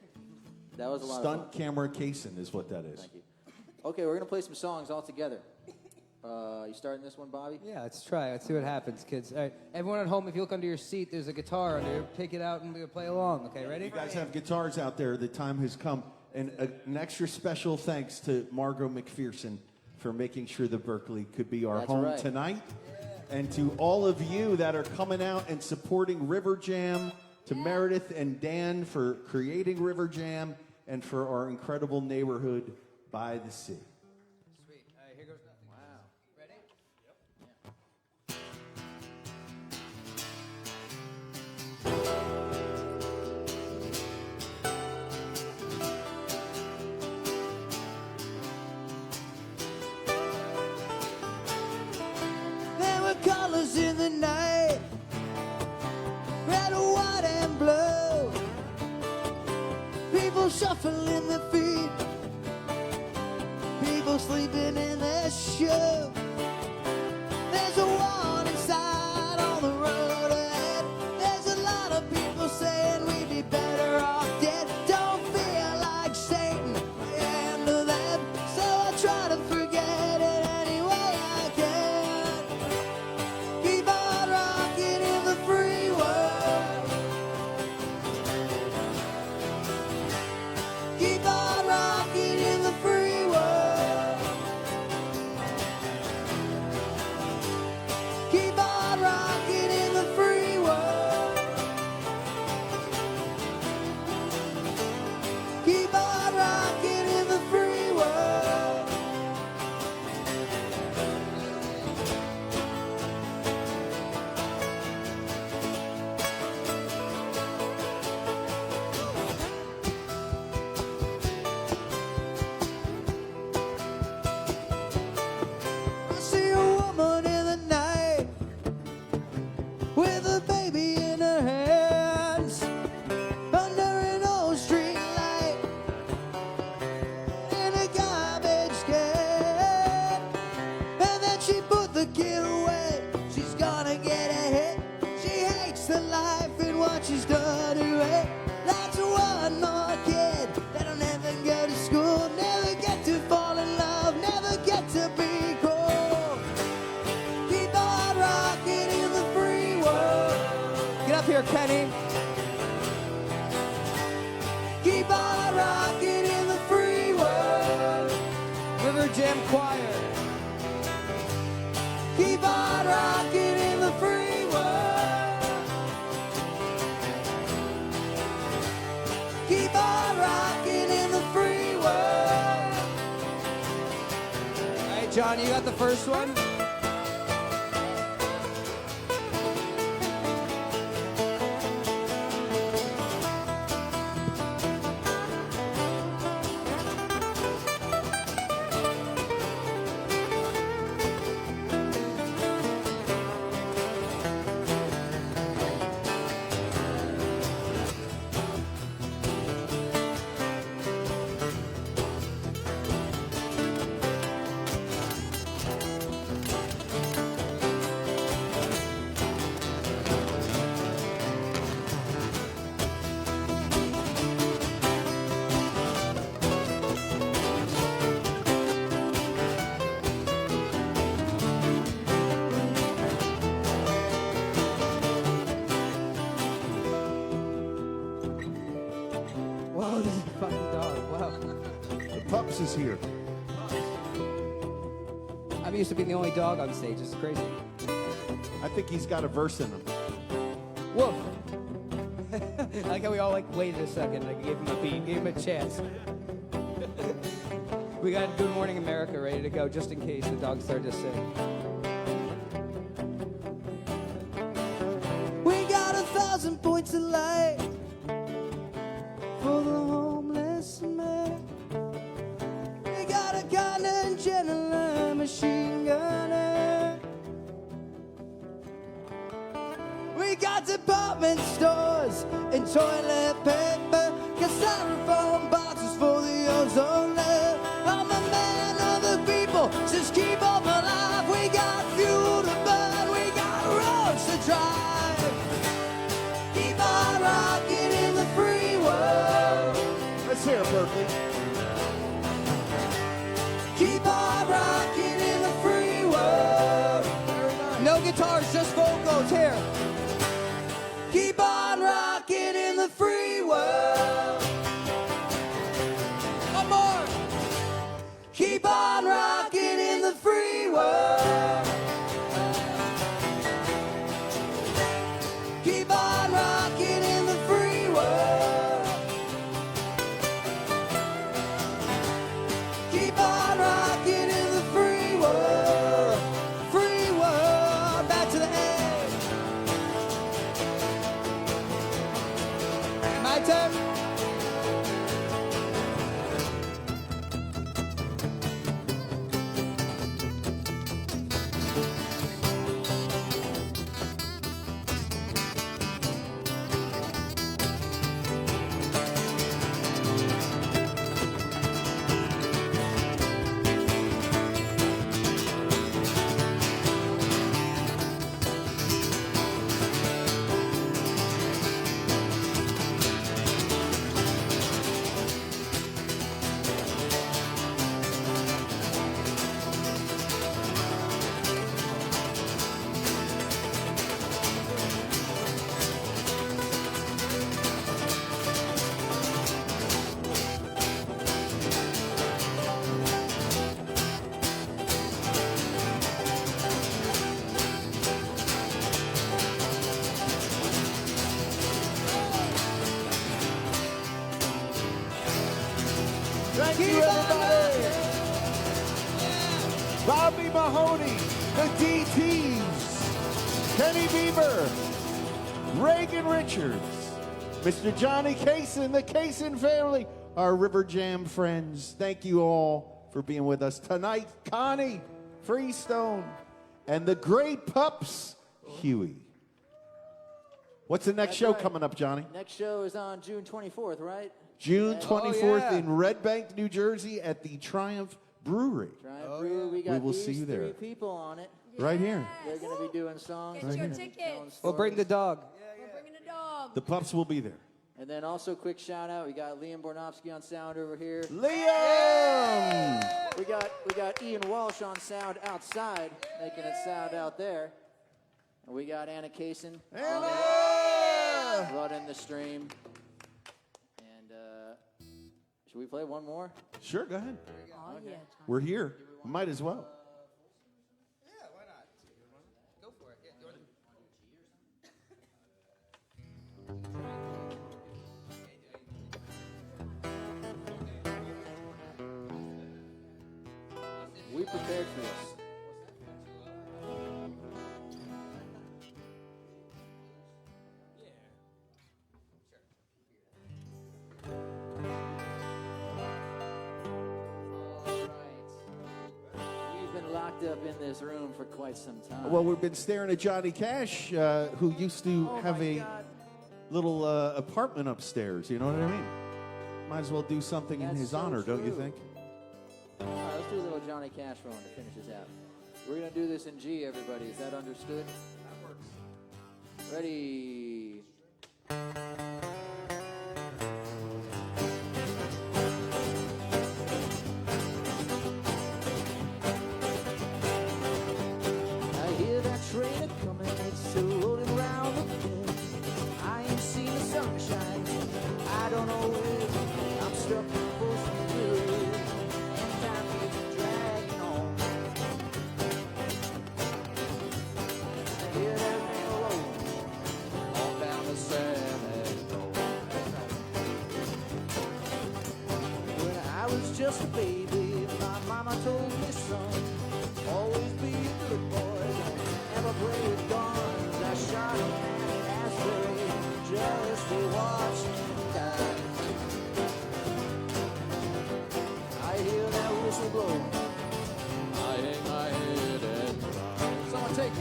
That was a lot of fun. Stunt camera Kasun is what that is. Thank you. Okay, we're going to play some songs all together. You starting this one, Bobby? Yeah, let's try. Let's see what happens, kids. All right, everyone at home, if you look under your seat, there's a guitar under there. Pick it out and we're going to play along. Okay, ready? You guys have guitars out there. The time has come. And an extra special thanks to Margot McPherson for making sure that Berkeley could be our home tonight. And to all of you that are coming out and supporting RiverJAM, to Meredith and Dan for creating RiverJAM, and for our incredible neighborhood by the sea. Sweet. All right, here goes nothing. Wow. Ready? There were colors in the night, red, white, and blue. People shuffling their feet, people sleeping in their shoe. There's a warning sign on the road ahead. There's a lot of people saying we'd be better off dead. Don't feel like Satan, I am to them, so I try to forget it any way I can. Keep on rocking in the free world. Keep on rocking in the free world. Keep on rocking in the free world. Keep on rocking in the free world. I see a woman in the night with a baby in her hands under an old street light in a garbage can. And then she put the kid away. She's gonna get a hit. She hates the life and what she's done to it. That's one more kid that'll never go to school, never get to fall in love, never get to be cool. Keep on rocking in the free world. Get up here, Kenny. Keep on rocking in the free world. RiverJAM Choir. Keep on rocking in the free world. Keep on rocking in the free world. All right, John, you got the first one? Whoa, this is a fucking dog. Wow. The Pups is here. I'm used to being the only dog on stage. It's crazy. I think he's got a verse in him. Woof. I like how we all like waited a second. Like gave him a beat, gave him a chance. We got Good Morning America ready to go just in case the dogs start to sing. We got 1,000 points of light for the homeless man. We got a gun and general machine gunner. We got department stores and toilet paper. Got styrofoam boxes for the ozone layer. I'm a man of the people, just keep on alive. We got fuel to burn, we got roads to drive. Keep on rocking in the free world. Let's hear it, Berkeley. Keep on rocking in the free world. No guitars, just vocals here. Keep on rocking in the free world. One more. Keep on rocking in the free world. Keep on rocking in the free world. Keep on rocking in the free world. Free world. Back to the A. My turn. Thank you, everybody. Bobby Mahoney, the DTs, Kenny Bieber, Reagan Richards, Mr. Johnny Kasun, the Kasun family, our RiverJAM friends. Thank you all for being with us tonight. Connie, Freestone, and the great pups, Huey. What's the next show coming up, Johnny? Next show is on June 24th, right? June 24th in Red Bank, New Jersey at the Triumph Brewery. Triumph Brewery. We got We will these see you there. 3 people on it. Right here. They're going to be doing songs. Get your tickets. We'll bring the dog. We're bringing a dog. The pups will be there. And then also quick shout out, we got Liam Bornovski on sound over here. Liam! We got Ian Walsh on sound outside, making it sound out there. And we got Anna Kasun running the stream. And should we play one more? Sure, go ahead. Oh, yeah, John. We're here. Might as well. Yeah, why not? Go for it. We prepared for this. Locked up in this room for quite some time. Well, we've been staring at Johnny Cash, who used to have a little apartment upstairs. You know what I mean? Might as well do something in his honor, don't you think? All right, let's do a little Johnny Cash for him to finish us out. We're going to do this in G, everybody. Is that understood? That works. Ready. Train a coming, it's still rolling around the bend. I ain't seen the sunshine, I don't know where. I'm stuck in bush and time is dragging on. I hear that rain roll on down the San Road. When I was just a baby, Mama told me, son, always be a good boy, don't ever play with guns. I shot a man in Asbury just to watch him die. I hear that whistle blow, I hang my head and cry. Someone take it.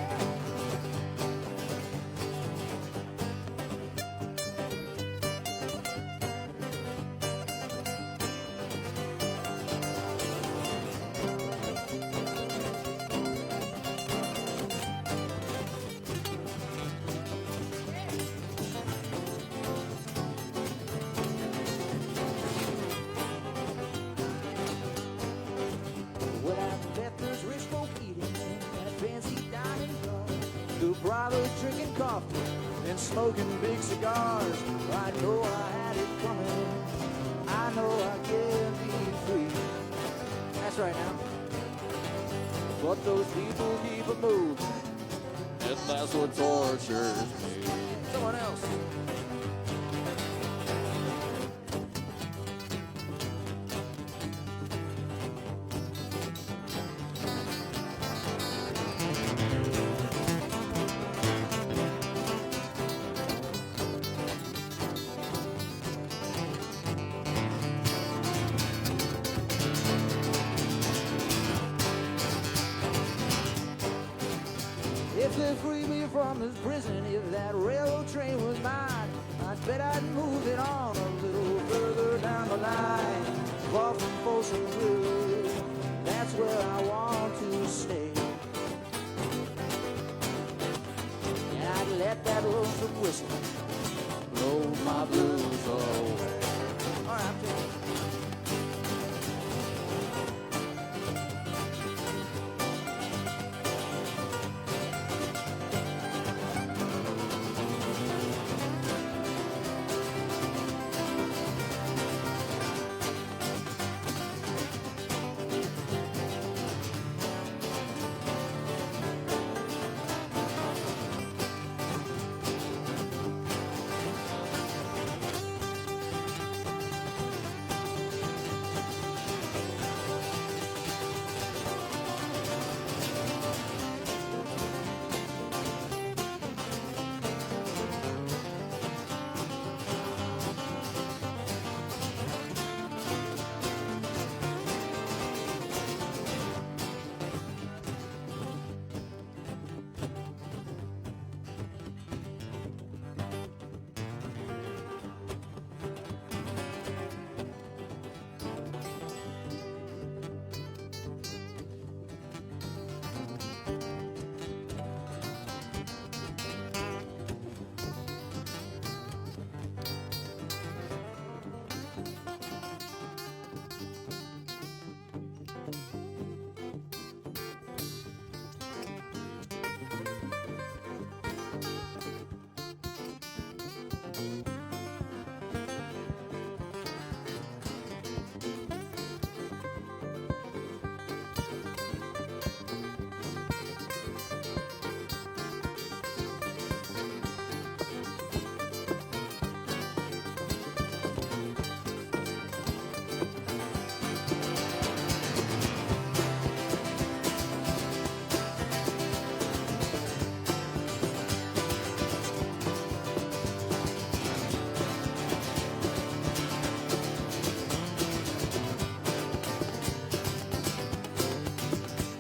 Well, I bet there's rich folk eating at fancy dining bar, who brother drinking coffee and smoking big cigars. I know I had it coming. I know I can be free. That's right now. But those people keep it moving, and that's what tortures me. Someone else. If they free me from this prison, if that railroad train was mine, I'd bet I'd move it on a little further down the line. Far from Folsom River, that's where I want to stay. And I'd let that lonesome whistle blow my blues away. All right, I'm taking it.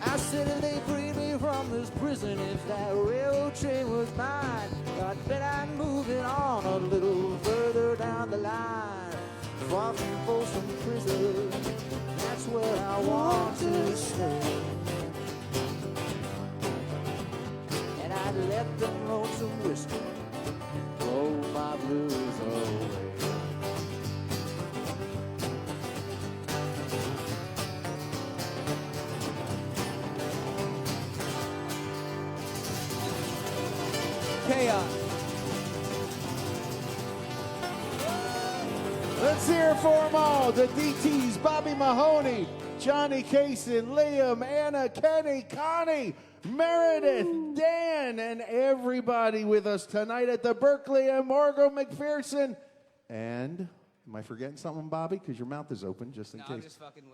I said if they freed me from this prison, if that railroad train was mine, I'd bet I'd move it on a little further down the line. Far from Folsom Prison, that's where I want to stay. And I'd let the lonesome whiskey blow my blues away. Chaos. Let's hear it for them all. The DTs, Bobby Mahoney, Johnny Kasun, Liam, Anna, Kenny, Connie, Meredith, Dan, and everybody with us tonight at the Berkeley, and Margot McPherson and Am I forgetting something, Bobby? Because your mouth is open, just in No, case. I'm just fucking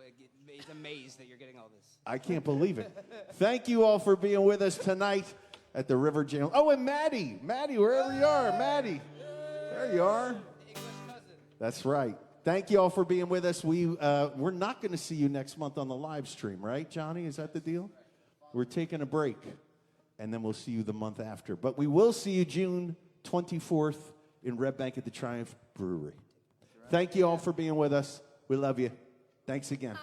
amazed that you're getting all this. I can't believe it. Thank you all for being with us tonight at the RiverJAM. Oh, and Maddie, wherever you are, Maddie. There you are. That's right. Thank you all for being with us. We're not going to see you next month on the live stream, right, Johnny? Is that the deal? We're taking a break, and then we'll see you the month after. But we will see you June 24th in Red Bank at the Triumph Brewery. Thank you all for being with us. We love you. Thanks again.